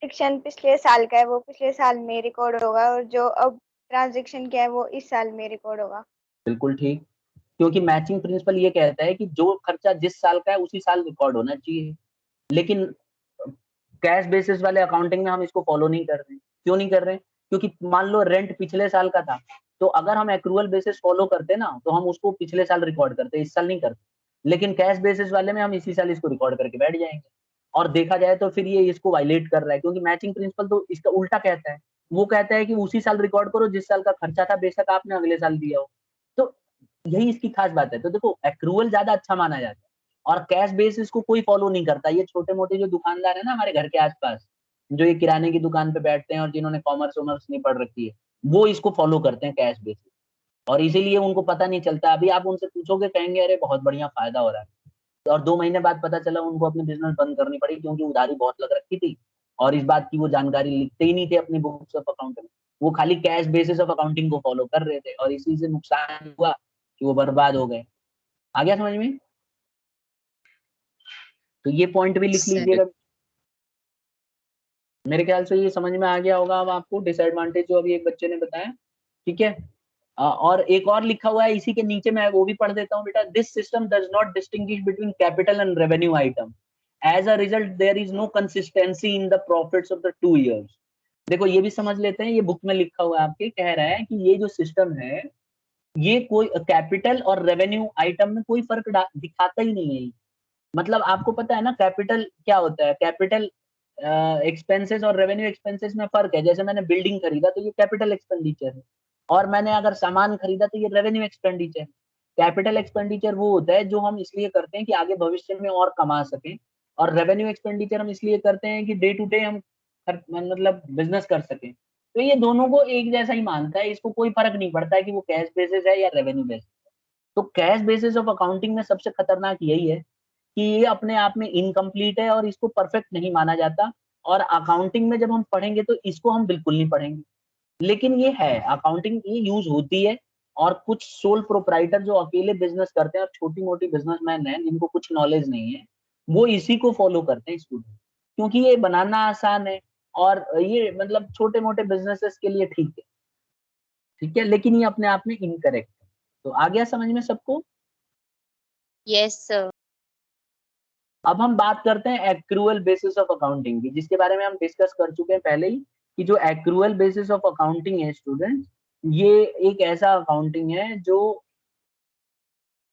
ट्रांजेक्शन पिछले साल का है वो पिछले साल में रिकॉर्ड होगा, और जो अब ट्रांजेक्शन किया है वो इस साल में रिकॉर्ड होगा। बिल्कुल ठीक, क्योंकि मैचिंग प्रिंसिपल ये कहता है कि जो खर्चा जिस साल का है उसी साल रिकॉर्ड होना चाहिए। लेकिन कैश बेसिस वाले अकाउंटिंग में हम इसको फॉलो नहीं कर रहे हैं। क्यों नहीं कर रहे हैं? क्योंकि मान लो रेंट पिछले साल का था, तो अगर हम एक्रूअल बेसिस फॉलो करते ना तो हम उसको पिछले साल रिकॉर्ड करते, इस साल नहीं करते। लेकिन कैश बेसिस वाले में हम इसी साल इसको रिकॉर्ड करके बैठ जाएंगे, और देखा जाए तो फिर ये इसको वायलेट कर रहा है, क्योंकि मैचिंग प्रिंसिपल तो इसका उल्टा कहता है। वो कहता है कि उसी साल रिकॉर्ड करो जिस साल का खर्चा था, बेशक आपने अगले साल दिया हो। तो यही इसकी खास बात है। तो देखो, एक्रूअल ज्यादा अच्छा माना जाता है और कैश बेसिस को कोई फॉलो नहीं करता। ये छोटे मोटे जो दुकानदार है ना हमारे घर के आसपास, जो ये किराने की दुकान पे बैठते हैं और जिन्होंने कॉमर्स वॉमर्स नहीं पढ़ रखी है, वो इसको फॉलो करते हैं कैश बेसिस, और इसीलिए उनको पता नहीं चलता। अभी आप उनसे पूछोगे, कहेंगे अरे बहुत बढ़िया फायदा हो रहा है, और 2 महीने बाद पता चला उनको अपनी बिजनेस बंद करनी पड़ी, क्योंकि उधारी बहुत लग रखी थी और इस बात की वो जानकारी लिखते ही नहीं थे अपनी बुक्स ऑफ अकाउंट में। वो खाली कैश बेसिस ऑफ अकाउंटिंग को फॉलो कर रहे थे, और इसी से नुकसान हुआ कि वो बर्बाद हो गए। आ गया समझ में? तो ये पॉइंट भी लिख सर लीजिएगा। मेरे ख्याल से ये समझ में आ गया होगा अब आपको, डिसएडवांटेज जो अभी एक बच्चे ने बताया। ठीक है। और एक और लिखा हुआ है इसी के नीचे, मैं वो भी पढ़ देता हूँ बेटा। This system does not distinguish between capital and revenue item, as a result there is no consistency in the profits of the 2 years। देखो ये भी समझ लेते हैं, ये बुक में लिखा हुआ है आपके, कह रहा है कि ये जो सिस्टम है, ये कोई कैपिटल और रेवेन्यू आइटम में कोई फर्क दिखाता ही नहीं है। मतलब आपको पता है ना कैपिटल क्या होता है? कैपिटल एक्सपेंसेस और रेवेन्यू एक्सपेंसेस में फर्क है। जैसे मैंने बिल्डिंग खरीदा तो ये कैपिटल एक्सपेंडिचर है, और मैंने अगर सामान खरीदा तो ये रेवेन्यू एक्सपेंडिचर है। कैपिटल एक्सपेंडिचर वो होता है जो हम इसलिए करते हैं कि आगे भविष्य में और कमा सकें, और रेवेन्यू एक्सपेंडिचर हम इसलिए करते हैं कि डे टू डे हम मतलब बिजनेस कर सकें। तो ये दोनों को एक जैसा ही मानता है, इसको कोई फर्क नहीं पड़ता है कि वो कैश बेसिस है या रेवेन्यू बेसिस है। तो कैश बेसिस ऑफ अकाउंटिंग में सबसे खतरनाक यही है कि ये अपने आप में इनकम्प्लीट है और इसको परफेक्ट नहीं माना जाता, और अकाउंटिंग में जब हम पढ़ेंगे तो इसको हम बिल्कुल नहीं पढ़ेंगे। लेकिन ये है, अकाउंटिंग ये यूज होती है, और कुछ सोल प्रोप्राइटर जो अकेले बिजनेस करते हैं और छोटी मोटी बिजनेसमैन हैं जिनको कुछ नॉलेज नहीं है, वो इसी को फॉलो करते हैं स्टूडेंट, क्योंकि ये बनाना आसान है, और ये मतलब छोटे मोटे बिजनेसेस के लिए ठीक है। ठीक है, लेकिन ये अपने आप में इनकरेक्ट है। तो आ गया समझ में सबको? Yes sir. अब हम बात करते हैं एक्रूअल बेसिस ऑफ अकाउंटिंग की, जिसके बारे में हम डिस्कस कर चुके हैं पहले ही, कि जो एक्रूअल बेसिस ऑफ अकाउंटिंग है स्टूडेंट्स, ये एक ऐसा अकाउंटिंग है जो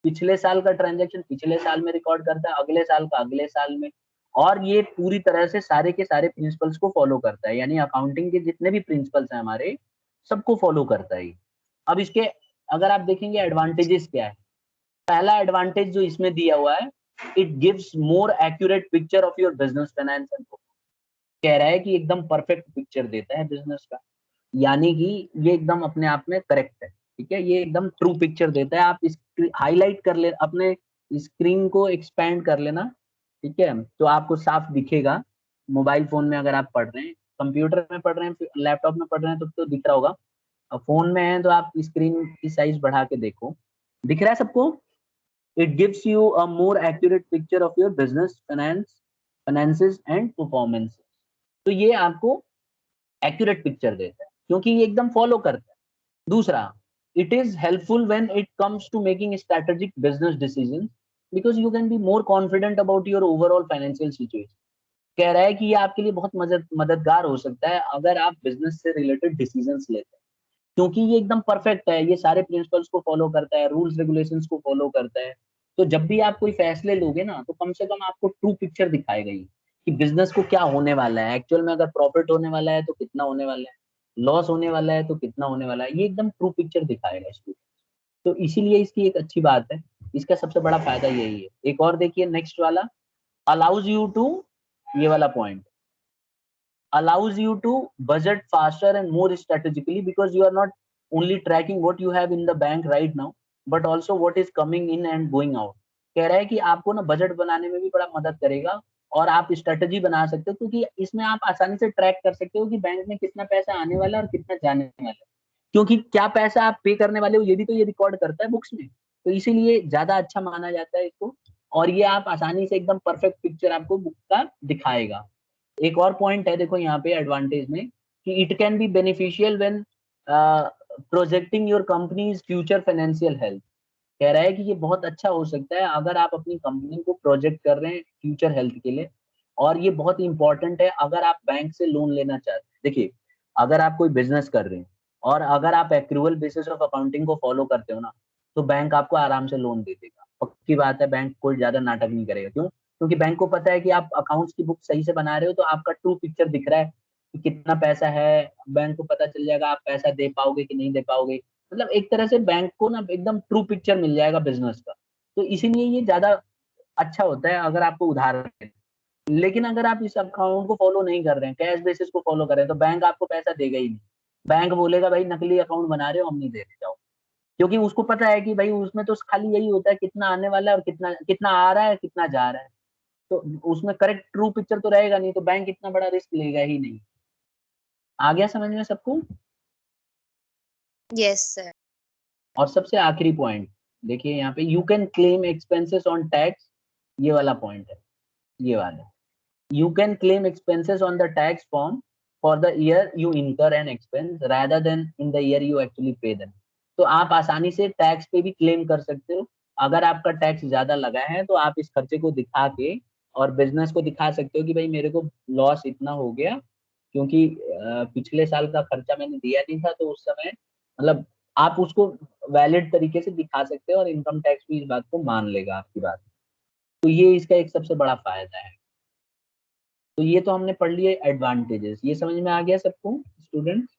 पिछले साल का ट्रांजैक्शन पिछले साल में रिकॉर्ड करता है, अगले साल का अगले साल में, और ये पूरी तरह से सारे के सारे प्रिंसिपल्स को फॉलो करता है। यानी अकाउंटिंग के जितने भी प्रिंसिपल्स हैं हमारे, सबको फॉलो करता है। अब इसके अगर आप देखेंगे एडवांटेजेस क्या है, पहला एडवांटेज जो इसमें दिया हुआ है, it gives more accurate picture of your business finance and, कह रहा है कि एकदम परफेक्ट पिक्चर देता है बिजनेस का, यानी कि ये एकदम अपने आप में करेक्ट है। ठीक है, ये एकदम ट्रू पिक्चर देता है। आप इस हाईलाइट कर ले, अपने स्क्रीन को एक्सपैंड कर लेना, ठीक है, तो आपको साफ दिखेगा। मोबाइल फोन में अगर आप पढ़ रहे हैं, कंप्यूटर में पढ़ रहे हैं, लैपटॉप में पढ़ रहे हैं तो दिख रहा होगा। अब फोन में है तो आप स्क्रीन की साइज बढ़ा के देखो, दिख रहा है सबको? It gives you a more accurate picture of your business finances and performance। तो ये आपको accurate picture देता है क्योंकि ये एकदम follow करता है। दूसरा, it is helpफुल when it comes to making strategic business decisions because you can be more confident about your overall financial situation। कह रहा है कि ये आपके लिए बहुत मददगार हो सकता है अगर आप बिजनेस से रिलेटेड डिसीजंस लेते हैं, क्योंकि ये एकदम परफेक्ट है, ये सारे प्रिंसिपल्स को फॉलो करता है, रूल्स रेगुलेशंस को फॉलो करता है। तो जब भी आप कोई फैसले लोगे ना, तो कम से कम आपको ट्रू पिक्चर दिखाएगा ये कि बिजनेस को क्या होने वाला है एक्चुअल में। अगर प्रॉफिट होने वाला है तो कितना होने वाला है, लॉस होने वाला है तो कितना होने वाला है, ये एकदम ट्रू पिक्चर दिखाएगा स्टूडेंट। तो इसीलिए इसकी एक अच्छी बात है, इसका सबसे बड़ा फायदा यही है। एक और देखिए नेक्स्ट वाला, अलाउज यू टू, ये वाला point, allows you to budget faster and more strategically because you are not only tracking what you have in the bank right now but also what is coming in and going out। कह रहा है कि आपको ना budget बनाने में भी बड़ा मदद करेगा, और आप स्ट्रेटजी बना सकते हो, क्योंकि इसमें आप आसानी से ट्रैक कर सकते हो कि बैंक में कितना पैसा आने वाला है और कितना जाने वाला है, क्योंकि क्या पैसा आप पे करने वाले हो ये भी तो ये रिकॉर्ड करता है बुक्स में। तो इसीलिए ज्यादा अच्छा माना जाता है इसको, और ये आप आसानी से एकदम परफेक्ट पिक्चर आपको बुक का दिखाएगा। एक और पॉइंट है देखो यहाँ पे एडवांटेज में कि it can be beneficial when projecting your companies future financial health. कह रहा है कि ये बहुत अच्छा हो सकता है अगर आप अपनी कंपनी को प्रोजेक्ट कर रहे हैं फ्यूचर हेल्थ के लिए, और ये बहुत इंपॉर्टेंट है अगर आप बैंक से लोन लेना चाहते हैं। देखिए, अगर आप कोई बिजनेस कर रहे हैं और अगर आप एक्रूअल बेसिस ऑफ अकाउंटिंग को फॉलो करते हो ना, तो बैंक आपको आराम से लोन दे देगा। पक्की बात है, बैंक कोई ज्यादा नाटक नहीं करेगा। क्यों? क्योंकि बैंक को पता है कि आप अकाउंट्स की बुक सही से बना रहे हो, तो आपका ट्रू पिक्चर दिख रहा है कि कितना पैसा है। बैंक को पता चल जाएगा आप पैसा दे पाओगे कि नहीं दे पाओगे। मतलब एक तरह से बैंक को ना एकदम ट्रू पिक्चर मिल जाएगा बिजनेस का। तो इसीलिए ये ज्यादा अच्छा होता है अगर आपको उधार लेना। लेकिन अगर आप इस अकाउंट को फॉलो नहीं कर रहे हैं, कैश बेसिस को फॉलो कर रहे हैं, तो बैंक आपको पैसा देगा ही नहीं। बैंक बोलेगा भाई नकली अकाउंट बना रहे हो, हम नहीं दे रहे, जाओ। क्योंकि उसको पता है कि भाई उसमें तो खाली यही होता है कितना आने वाला है और कितना कितना आ रहा है, कितना जा रहा है। तो उसमें करेक्ट ट्रू पिक्चर तो रहेगा नहीं, तो बैंक इतना बड़ा रिस्क लेगा ही नहीं। आ गया समझ में सबको? Yes sir. और सबसे आखिरी पॉइंट देखिए यहाँ पे, you can claim expenses on tax. ये वाला पॉइंट है, ये वाला। You can claim expenses on the tax form for the year you incur an expense rather than in the year you actually pay them। तो आप आसानी से tax पे भी क्लेम कर सकते हो। अगर आपका टैक्स ज्यादा लगा है तो आप इस खर्चे को दिखा के और बिजनेस को दिखा सकते हो कि भाई मेरे को लॉस इतना हो गया क्योंकि पिछले साल का खर्चा मैंने दिया नहीं था, तो उस समय मतलब आप उसको वैलिड तरीके से दिखा सकते हो और इनकम टैक्स भी इस बात को मान लेगा आपकी बात। तो ये इसका एक सबसे बड़ा फायदा है। तो ये तो हमने पढ़ लिए एडवांटेजेस। ये समझ में आ गया सबको स्टूडेंट?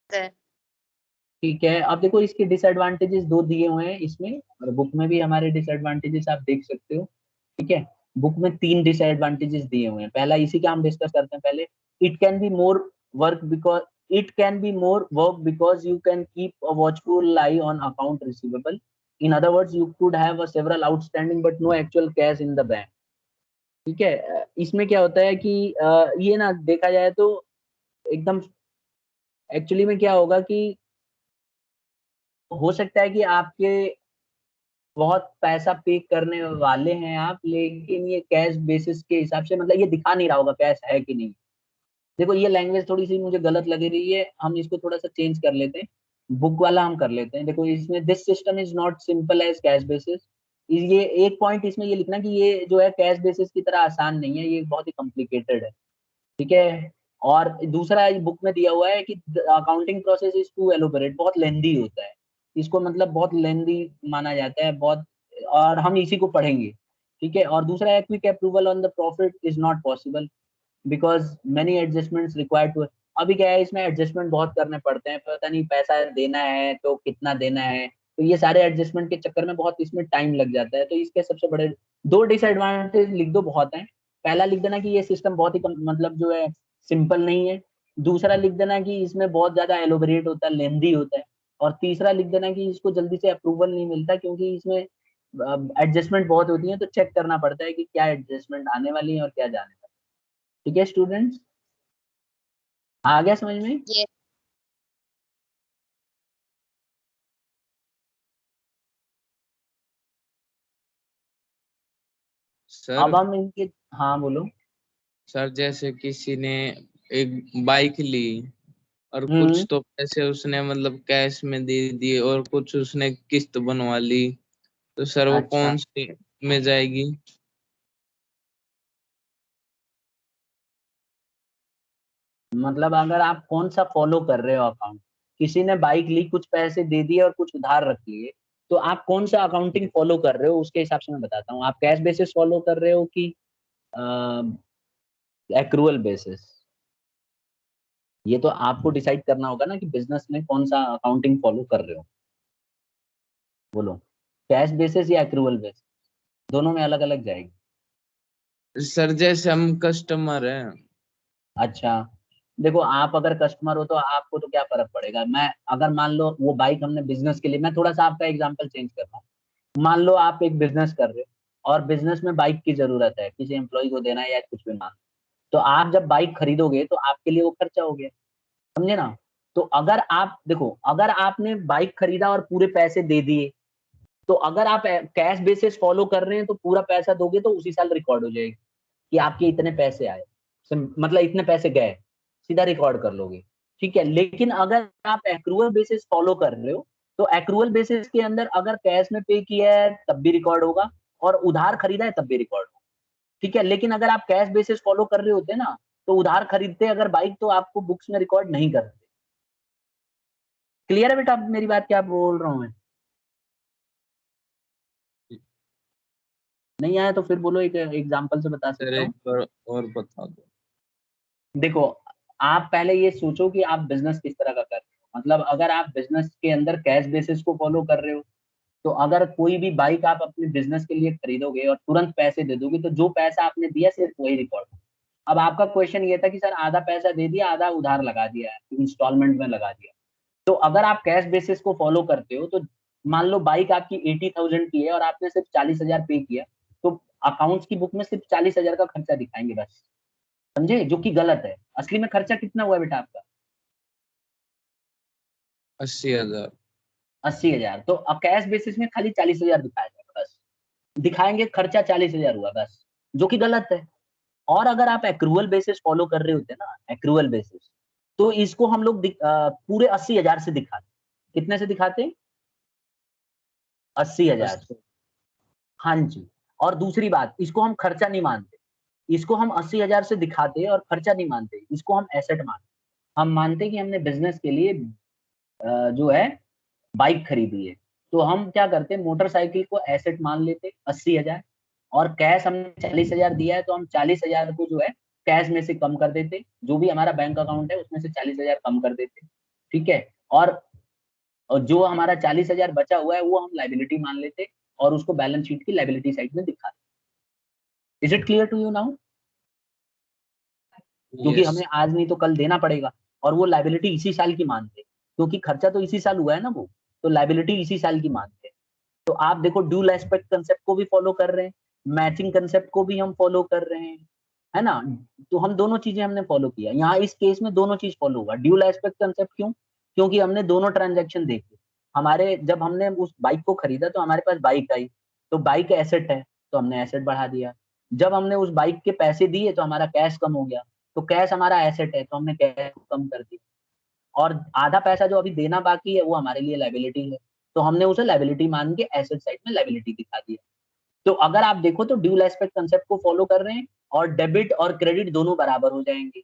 सर ठीक है, अब देखो इसके डिसएडवांटेजेस दो दिए हुए हैं इसमें, और बुक में भी हमारे डिसएडवांटेजेस आप देख सकते हो। ठीक है, बुक में 3 डिसएडवांटेजेस दिए हुए हैं। पहला इसी का हम डिस्कस करते हैं पहले। It can be more work because you can keep a watchful eye on account receivable. In other words, you could have a several outstanding but no actual cash in the bank। ठीक है, इसमें क्या होता है कि ये ना देखा जाए तो एकदम एक्चुअली में क्या होगा कि हो सकता है कि आपके बहुत पैसा पे करने वाले हैं आप, लेकिन ये कैश बेसिस के हिसाब से मतलब ये दिखा नहीं रहा होगा कैश है कि नहीं। देखो ये लैंग्वेज थोड़ी सी मुझे गलत लग रही है, हम इसको थोड़ा सा चेंज कर लेते हैं। बुक वाला हम कर लेते हैं। देखो इसमें this system is not simple as cash basis. ये एक पॉइंट इसमें ये लिखना कि ये जो है कैश बेसिस की तरह आसान नहीं है, ये बहुत ही कॉम्प्लिकेटेड है। ठीक है, और दूसरा बुक में दिया हुआ है कि accounting process is too elaborate, बहुत लेंदी होता है। इसको मतलब बहुत लेंदी माना जाता है बहुत, और हम इसी को पढ़ेंगे। ठीक है, और दूसरा है quick approval on the profit is not possible because many adjustments required to. अभी क्या है, इसमें एडजस्टमेंट बहुत करने पड़ते हैं, पता नहीं पैसा देना है तो कितना देना है, तो ये सारे एडजस्टमेंट के चक्कर में बहुत इसमें टाइम लग जाता है। तो इसके सबसे बड़े 2 डिसएडवांटेज लिख दो, बहुत है। पहला लिख देना कि ये सिस्टम बहुत ही मतलब जो है सिंपल नहीं है। दूसरा लिख देना कि इसमें बहुत ज्यादा एलोबरेट होता है, लेंदी होता है। और तीसरा लिख देना कि इसको जल्दी से अप्रूवल नहीं मिलता क्योंकि इसमें एडजस्टमेंट बहुत होती है, तो चेक करना पड़ता है कि क्या एडजस्टमेंट आने वाली है और क्या जाने वाली। ठीक है स्टूडेंट्स, आ गया समझ में? यस सर अब हम इनके, हाँ बोलो। सर जैसे किसी ने एक बाइक ली और कुछ तो पैसे उसने मतलब कैश में दे दिए और कुछ उसने किस्त बनवा ली, तो सर वो अच्छा, कौन सी में जाएगी? मतलब अगर आप कौन सा फॉलो कर रहे हो अकाउंट, किसी ने बाइक ली, कुछ पैसे दे दिए और कुछ उधार रख लिए, तो आप कौन सा अकाउंटिंग फॉलो कर रहे हो उसके हिसाब से मैं बताता हूँ। आप कैश बेसिस फॉलो कर रहे हो कि एक्रूअल बेसिस? ये तो आपको डिसाइड करना होगा ना कि बिजनेस में कौन सा अकाउंटिंग फॉलो कर रहे हो। बोलो, कैश बेसिस या एक्रूअल बेसिस? दोनों में अलग अलग जाएगी। सर जैसे हम कस्टमर हैं। अच्छा, देखो आप अगर कस्टमर हो तो आपको तो क्या फर्क पड़ेगा। मैं अगर मान लो वो बाइक हमने बिजनेस के लिए, मैं थोड़ा सा आपका एग्जांपल चेंज कर रहा हूँ। मान लो आप एक बिजनेस कर रहे हो और बिजनेस में बाइक की जरूरत है, किसी एम्प्लॉय को देना है या कुछ भी मान, तो आप जब बाइक खरीदोगे तो आपके लिए वो खर्चा हो गया, समझे ना? तो अगर आप देखो, अगर आपने बाइक खरीदा और पूरे पैसे दे दिए, तो अगर आप कैश बेसिस फॉलो कर रहे हैं तो पूरा पैसा दोगे तो उसी साल रिकॉर्ड हो जाएगी कि आपके इतने पैसे आए। मतलब इतने पैसे गए, सीधा रिकॉर्ड कर लोगे, ठीक है। लेकिन अगर आप एक्रूअल बेसिस फॉलो कर रहे हो, तो एक्रूअल बेसिस के अंदर अगर कैश में पे किया है तब भी रिकॉर्ड होगा, और उधार खरीदा है तब भी रिकॉर्ड होगा, ठीक है। लेकिन अगर आप कैश बेसिस फॉलो कर रहे होते ना, तो उधार खरीदते अगर बाइक, तो आपको बुक्स में रिकॉर्ड नहीं करते। क्लियर है बेटा मेरी बात, क्या बोल रहा हूँ मैं? नहीं आया तो फिर बोलो, एक एग्जांपल से बता सर सकता हूँ। एक बार और बता दो। देखो, आप पहले ये सोचो कि आप बिजनेस किस तरह का कर रहे हो। मतलब अगर आप बिजनेस के अंदर कैश बेसिस को फॉलो कर रहे हो, तो अगर कोई भी बाइक आप अपने बिजनेस के लिए खरीदोगे और तुरंत पैसे दे दोगे, तो जो पैसा आपने दिया सिर्फ वही रिकॉर्ड। अब आपका क्वेश्चन ये था कि सर आधा पैसा दे दिया, आधा उधार लगा दिया है, इंस्टॉलमेंट में लगा दिया। तो अगर आप कैश बेसिस को फॉलो करते हो, तो मान लो बाइक आपकी 80,000 की है और आपने सिर्फ 40,000 पे किया, तो अकाउंट्स की बुक में सिर्फ 40,000 का खर्चा दिखाएंगे बस, समझे? जो कि गलत है। असली में खर्चा कितना हुआ है बेटा आपका? 80,000। 80,000। तो कैश बेसिस में खाली 40,000 दिखाएगा बस, दिखाएंगे खर्चा 40,000 हुआ बस, जो कि गलत है। और अगर आप एक्रूअल बेसिस फॉलो कर रहे होते ना, एक्रूअल बेसिस, तो इसको हम लोग पूरे 80,000 से दिखाते। कितने से दिखाते? 80,000। हाँ जी। और दूसरी बात, इसको हम खर्चा नहीं मानते, इसको हम 80,000 से दिखाते और खर्चा नहीं मानते, इसको हम एसेट मानते। हम मानते कि हमने बिजनेस के लिए जो है बाइक खरीदी है, तो हम क्या करते, मोटरसाइकिल को एसेट मान लेते 80,000, और कैश हमने 40,000 दिया है, तो हम 40,000 को जो है कैश में से कम कर देते, जो भी हमारा बैंक अकाउंट है उसमें से 40,000 कम कर देते, ठीक है। और जो हमारा 40,000 बचा हुआ है वो हम लाइबिलिटी मान लेते, और उसको बैलेंस शीट की लाइबिलिटी साइड में दिखाते। Is it clear to you now? क्योंकि हमें आज नहीं तो कल देना पड़ेगा, और वो लाइबिलिटी इसी साल की मानते, क्योंकि खर्चा तो इसी साल हुआ है ना वो, तो लाइबिलिटी इसी साल की मानते। तो आप देखो, ड्यूल एस्पेक्ट कंसेप्ट को भी फॉलो कर रहे हैं, मैचिंग कंसेप्ट को भी हम फॉलो कर रहे हैं, है ना। तो हम दोनों चीजें हमने फॉलो किया यहाँ, इस केस में दोनों चीज फॉलो हुआ। ड्यूल एस्पेक्ट कंसेप्ट क्यों? क्योंकि हमने दोनों ट्रांजेक्शन देखे। हमारे जब हमने उस बाइक को खरीदा तो हमारे पास बाइक आई, तो बाइक एसेट है, तो हमने एसेट बढ़ा दिया। जब हमने उस बाइक के पैसे दिए तो हमारा कैश कम हो गया, तो कैश हमारा एसेट है, तो हमने कैश कम कर दिया। और आधा पैसा जो अभी देना बाकी है वो हमारे लिए लाइबिलिटी है, तो हमने उसे लाइबिलिटी मान के एसेट साइड में लाइबिलिटी दिखा दिया। तो अगर आप देखो तो ड्यूल एस्पेक्ट कंसेप्ट को फॉलो कर रहे हैं, और डेबिट और क्रेडिट दोनों बराबर हो जाएंगे,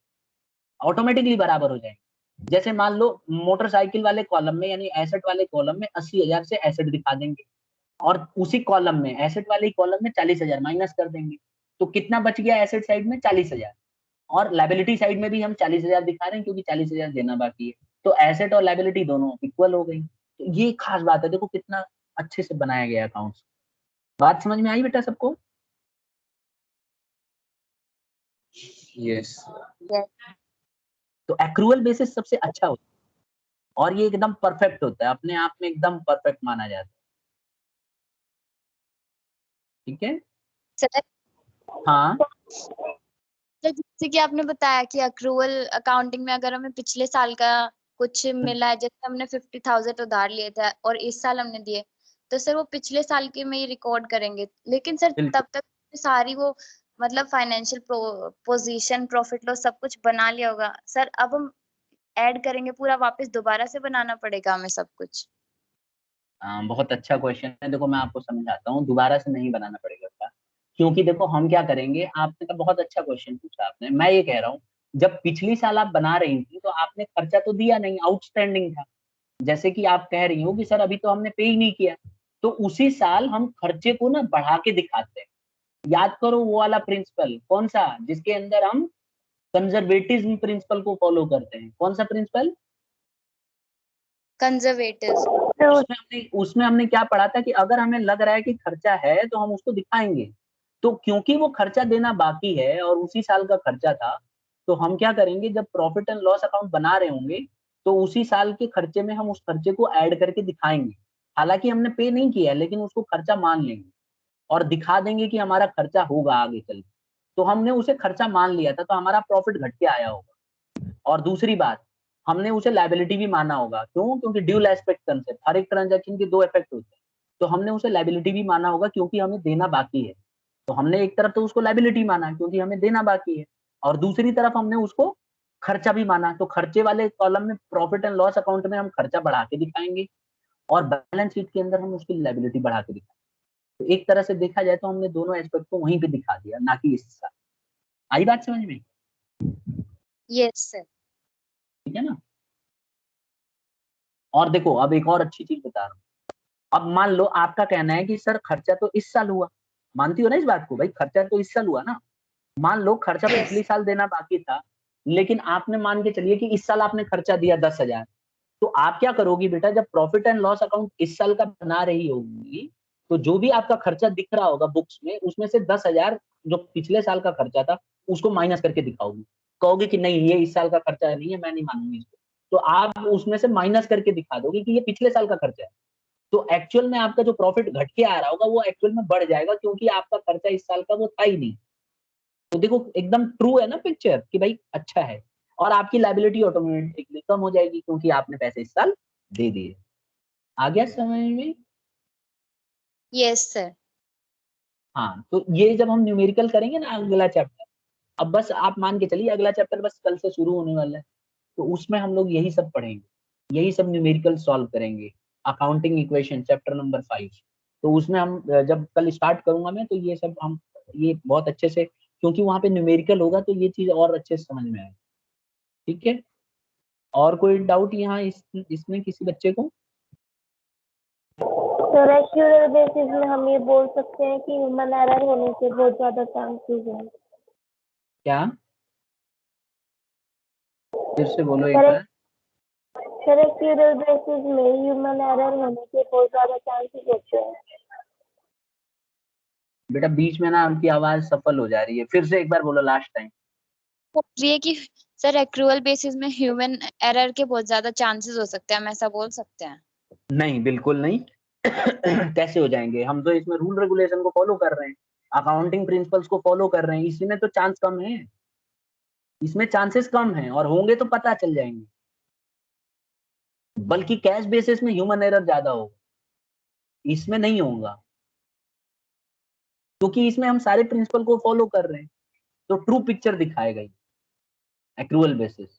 ऑटोमेटिकली बराबर हो जाएंगे। जैसे मान लो मोटरसाइकिल वाले कॉलम में, यानी एसेट वाले कॉलम में 80,000 से एसेट दिखा देंगे, और उसी कॉलम में, एसेट वाले कॉलम में 40,000 माइनस कर देंगे, तो कितना बच गया एसेट साइड में? 40,000। और लाइबिलिटी साइड में भी हम 40,000 दिखा रहे हैं, क्योंकि 40,000 देना बाकी है, तो एसेट और लाइबिलिटी दोनों इक्वल हो गई। तो ये खास बात है, देखो कितना अच्छे से बनाया गया अकाउंट्स। बात समझ में आई बेटा सबको? यस। तो एक्रूअल बेसिस सबसे अच्छा होता है, और ये एकदम परफेक्ट होता है, अपने आप में एकदम परफेक्ट माना जाता है, ठीक है। सर, हाँ तो जैसे कि आपने बताया कि अक्रूवल अकाउंटिंग में अगर हमें पिछले साल का कुछ मिला है, जैसे हमने 50,000 उधार लिए थे और इस साल हमने दिए, तो सर वो पिछले साल के में ही रिकॉर्ड करेंगे। लेकिन सर बिल्कुल। तब तक सारी वो मतलब फाइनेंशियल पोजीशन, प्रॉफिट लॉस सब कुछ बना लिया होगा सर। अब हम ऐड करेंगे पूरा, वापस दोबारा से बनाना पड़ेगा हमें सब कुछ। बहुत अच्छा क्वेश्चन है। देखो मैं आपको समझाता हूँ, दोबारा से नहीं बनाना पड़ेगा उसका। क्योंकि देखो हम क्या करेंगे, आपने तो बहुत अच्छा क्वेश्चन पूछा आपने। मैं ये कह रहा हूँ, जब पिछली साल आप बना रही थी तो आपने खर्चा तो दिया नहीं, आउटस्टैंडिंग था। जैसे कि आप कह रही हो कि सर अभी तो हमने पे ही नहीं किया, तो उसी साल हम खर्चे को ना बढ़ा के दिखाते हैं। याद करो वो वाला प्रिंसिपल, कौन सा, जिसके अंदर हम कंजर्वेटिज्म प्रिंसिपल को फॉलो करते हैं। कौन सा प्रिंसिपल? कंजर्वेटिव। उसमें हमने क्या पढ़ा था कि अगर हमें लग रहा है कि खर्चा है तो हम उसको दिखाएंगे। तो क्योंकि वो खर्चा देना बाकी है और उसी साल का खर्चा था, तो हम क्या करेंगे, जब प्रॉफिट एंड लॉस अकाउंट बना रहे होंगे तो उसी साल के खर्चे में हम उस खर्चे को ऐड करके दिखाएंगे। हालांकि हमने पे नहीं किया है, लेकिन उसको खर्चा मान लेंगे और दिखा देंगे कि हमारा खर्चा होगा आगे चल के। तो हमने उसे खर्चा मान लिया था, तो हमारा प्रॉफिट घट के आया होगा। और दूसरी बात, हमने उसे लायबिलिटी भी माना होगा। क्यों? क्योंकि ड्यूल एस्पेक्ट कंसेप्ट, हर एक ट्रांजैक्शन के दो इफेक्ट होते हैं, तो हमने उसे लायबिलिटी भी माना होगा क्योंकि हमें देना बाकी है। तो हमने एक तरफ तो उसको लायबिलिटी माना क्योंकि हमें देना बाकी है, और दूसरी तरफ हमने उसको खर्चा भी माना, तो खर्चे वाले कॉलम में प्रॉफिट एंड लॉस अकाउंट में हम खर्चा बढ़ा के दिखाएंगे और बैलेंस शीट के अंदर हम उसकी लायबिलिटी बढ़ा के दिखाएंगे। तो एक तरह से देखा जाए तो हमने दोनों एस्पेक्ट को वहीं पे दिखा दिया, ना कि इस साथ। आई बात समझ में? Yes sir. ठीक है ना। और देखो अब एक और अच्छी चीज बता रहा हूँ। अब मान लो आपका कहना है कि सर खर्चा तो इस साल हुआ, मानती हो ना इस बात को? भाई खर्चा तो इस साल हुआ ना। मान लो खर्चा Yes. पिछले साल देना बाकी था, लेकिन आपने मान के चलिए कि इस साल आपने खर्चा दिया 10,000, तो आप क्या करोगी बेटा, जब प्रॉफिट एंड लॉस अकाउंट इस साल का बना रही होगी, तो जो भी आपका खर्चा दिख रहा होगा बुक्स में, उसमें से 10,000 जो पिछले साल का खर्चा था उसको माइनस करके दिखाओगी। कहोगे कि नहीं ये इस साल का खर्चा नहीं है, मैं नहीं मानूंगी इसको, तो आप उसमें से माइनस करके दिखा दोगे कि ये पिछले साल का खर्चा है। तो एक्चुअल में आपका जो प्रॉफिट घट के आ रहा होगा वो एक्चुअल में बढ़ जाएगा, क्योंकि आपका खर्चा इस साल का वो था ही नहीं। तो देखो एकदम ट्रू है ना पिक्चर कि भाई अच्छा है, और आपकी लायबिलिटी ऑटोमेटिकली कम हो जाएगी क्योंकि आपने पैसे इस साल दे दिए। आ गया समझ में? Yes sir. हाँ, तो ये जब हम न्यूमेरिकल करेंगे ना अगला चैप्टर, अब बस आप मान के चलिए अगला चैप्टर बस कल से शुरू होने वाला है, तो उसमें हम लोग यही सब पढ़ेंगे, यही सब न्यूमेरिकल सॉल्व करेंगे। अकाउंटिंग इक्वेशन चैप्टर नंबर 5, तो उसमें हम जब कल स्टार्ट करूंगा मैं, तो ये सब हम ये बहुत अच्छे से, क्योंकि वहां पे न्यूमेरिकल होगा तो ये चीज और अच्छे से समझ में आएगी। ठीक है। और कोई डाउट यहाँ इसमें किसी बच्चे को? सर एक्यूरेट बेसिस में हम ये बोल सकते हैं कि ह्यूमन एरर होने के बहुत ज्यादा चांसेस हैं। क्या? फिर से बोलो एक सर बार। सर एक्यूरेट बेसिस में ह्यूमन एरर होने के बहुत ज्यादा चांसेस होते हैं। बेटा बीच में ना आपकी आवाज सफल हो जा रही है, फिर से एक बार बोलो लास्ट टाइम। ये कि सर एक्रूअल बेसिस में ह्यूमन एरर के बहुत ज्यादा चांसेस हो सकते हैं, हम ऐसा बोल सकते हैं? नहीं बिल्कुल नहीं। कैसे हो जाएंगे, हम तो इसमें रूल रेगुलेशन को फॉलो कर रहे हैं, अकाउंटिंग प्रिंसिपल्स को फॉलो कर रहे हैं, इसी में तो चांस कम है, इसमें चांसेस कम हैं, और होंगे तो पता चल जाएंगे। बल्कि कैश बेसिस में ह्यूमन एरर ज्यादा होगा, इसमें नहीं होगा, क्योंकि इसमें हम सारे प्रिंसिपल को फॉलो कर रहे हैं, तो ट्रू पिक्चर दिखाएगा एक्रूअल बेसिस।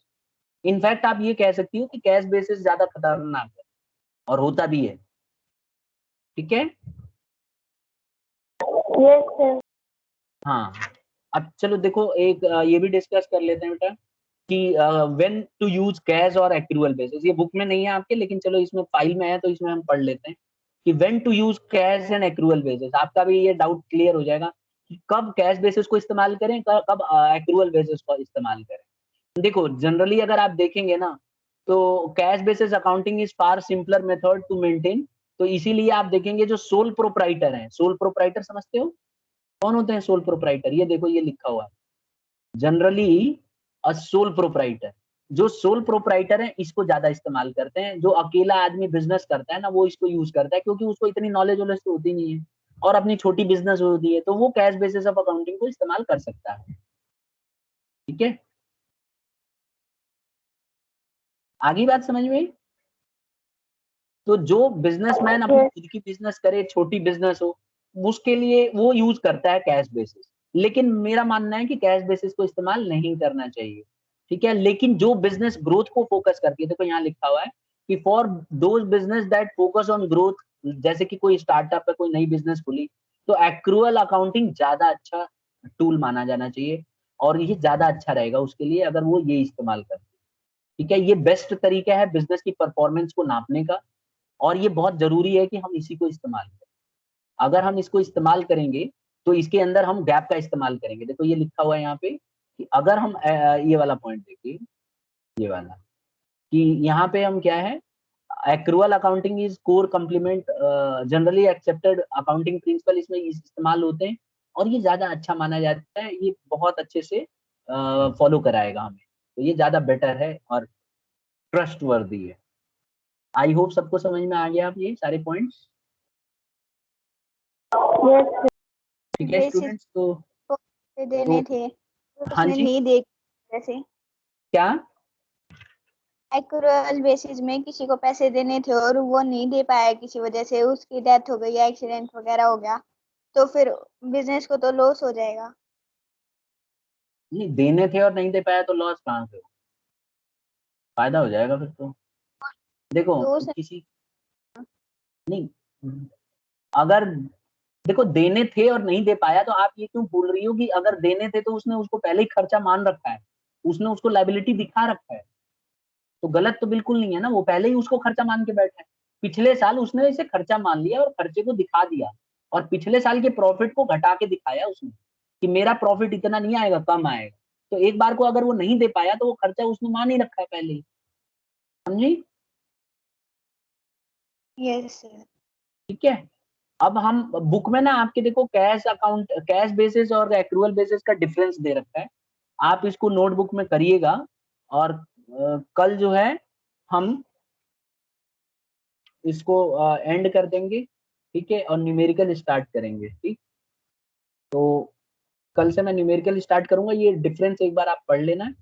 इनफैक्ट आप ये कह सकती हो कि कैश बेसिस ज्यादा खतरनाक है, और होता भी है। ठीक है। Yes sir. हाँ, अब चलो देखो एक ये भी डिस्कस कर लेते हैं बेटा कि व्हेन टू यूज कैश और एक्रूअल बेसिस। ये बुक में नहीं है आपके, लेकिन चलो इसमें फाइल में है तो इसमें हम पढ़ लेते हैं कि when to use cash and accrual basis. आपका भी ये डाउट क्लियर हो जाएगा कि कब कैश बेसिस को इस्तेमाल करें, कब एक्रूअल बेसिस को इस्तेमाल करें। देखो जनरली अगर आप देखेंगे ना, तो cash basis accounting is far simpler method to maintain. तो इसीलिए आप देखेंगे जो सोल प्रोप्राइटर है, सोल प्रोप्राइटर समझते हो कौन होते हैं सोल प्रोप्राइटर? ये देखो ये लिखा हुआ है, जनरली अ सोल प्रोप्राइटर। जो सोल प्रोप्राइटर है इसको ज्यादा इस्तेमाल करते हैं, जो अकेला आदमी बिजनेस करता है ना वो इसको यूज करता है, क्योंकि उसको इतनी नॉलेज वॉलेज तो होती नहीं है और अपनी छोटी बिजनेस होती है, तो वो कैश बेसिस ऑफ अकाउंटिंग को इस्तेमाल कर सकता है। ठीक है, आगे बात समझ में आई? तो जो बिजनेसमैन अपनी Yes. खुद की बिजनेस करे, छोटी बिजनेस हो, उसके लिए वो यूज करता है कैश बेसिस। लेकिन मेरा मानना है कि कैश बेसिस को इस्तेमाल नहीं करना चाहिए। ठीक है, लेकिन जो बिजनेस ग्रोथ को फोकस करती है, देखो यहाँ लिखा हुआ है कि for those business that focus on growth, जैसे कि कोई स्टार्टअप है, कोई नई बिजनेस खुली, तो एक्रूअल अकाउंटिंग ज्यादा अच्छा टूल माना जाना चाहिए, और ये ज्यादा अच्छा रहेगा उसके लिए अगर वो ये इस्तेमाल करते। ठीक है, ये बेस्ट तरीका है बिजनेस की परफॉर्मेंस को नापने का, और ये बहुत जरूरी है कि हम इसी को इस्तेमाल करें। अगर हम इसको इस्तेमाल करेंगे तो इसके अंदर हम गैप का इस्तेमाल करेंगे। देखो ये लिखा हुआ है यहाँ पे कि अगर हम ये वाला पॉइंट देखिए, ये वाला कि यहाँ पे हम क्या है, accrual accounting is core complement generally accepted accounting principle, इसमें इस्तेमाल होते हैं, और ये ज्यादा अच्छा माना जाता है, ये बहुत अच्छे से फॉलो कराएगा हमें, तो ये ज्यादा बेटर है और ट्रस्ट वर्दी है। आई होप सबको समझ में आ गया आप ये सारे पॉइंट्स। Yes sir. ठीक है बेसिस स्टूडेंट्स, तो पे देने थे तो हाँ उसने जी, नहीं देख जैसे क्या? एक्रूअल बेसिस में किसी को पैसे देने थे और वो नहीं दे पाया, किसी वजह से उसकी डेथ हो गई या एक्सीडेंट वगैरह हो गया, तो फिर बिजनेस को तो लॉस हो जाएगा। नहीं देने थे और नहीं दे पाया तो लॉस कहाँ से हो? फायदा हो जाएगा फिर तो। देखो तो सर किसी नहीं, अगर देखो देने थे और नहीं दे पाया तो आप ये क्यों बोल रही हो कि अगर देने थे तो उसने उसको पहले ही खर्चा मान रखा है, उसने उसको लायबिलिटी दिखा रखा है, तो गलत तो बिल्कुल नहीं है ना, वो पहले ही उसको खर्चा मान के बैठा है। पिछले साल उसने इसे खर्चा मान लिया और खर्चे को दिखा दिया, और पिछले साल के प्रॉफिट को घटा के दिखाया उसने कि मेरा प्रॉफिट इतना नहीं आएगा, कम आएगा। तो एक बार को अगर वो नहीं दे पाया तो वो खर्चा उसने मान ही रखा है पहले ही, समझी? Yes sir. ठीक है, अब हम बुक में ना आपके देखो कैश अकाउंट, कैश बेसिस और एक्रूअल बेसिस का डिफरेंस दे रखा है, आप इसको नोटबुक में करिएगा। और कल जो है हम इसको एंड कर देंगे, ठीक है, और न्यूमेरिकल स्टार्ट करेंगे। ठीक, तो कल से मैं न्यूमेरिकल स्टार्ट करूंगा, ये डिफरेंस एक बार आप पढ़ लेना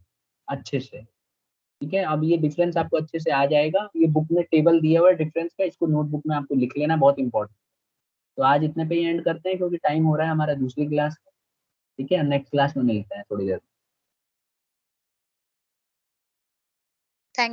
अच्छे से। ठीक है, अब ये डिफरेंस आपको अच्छे से आ जाएगा, ये बुक में टेबल दिया हुआ है डिफरेंस का, इसको नोटबुक में आपको लिख लेना, बहुत इंपॉर्टेंट। तो आज इतने पे ही एंड करते हैं क्योंकि टाइम हो रहा है हमारा दूसरी क्लास का। ठीक है, नेक्स्ट क्लास में मिलते हैं थोड़ी देर।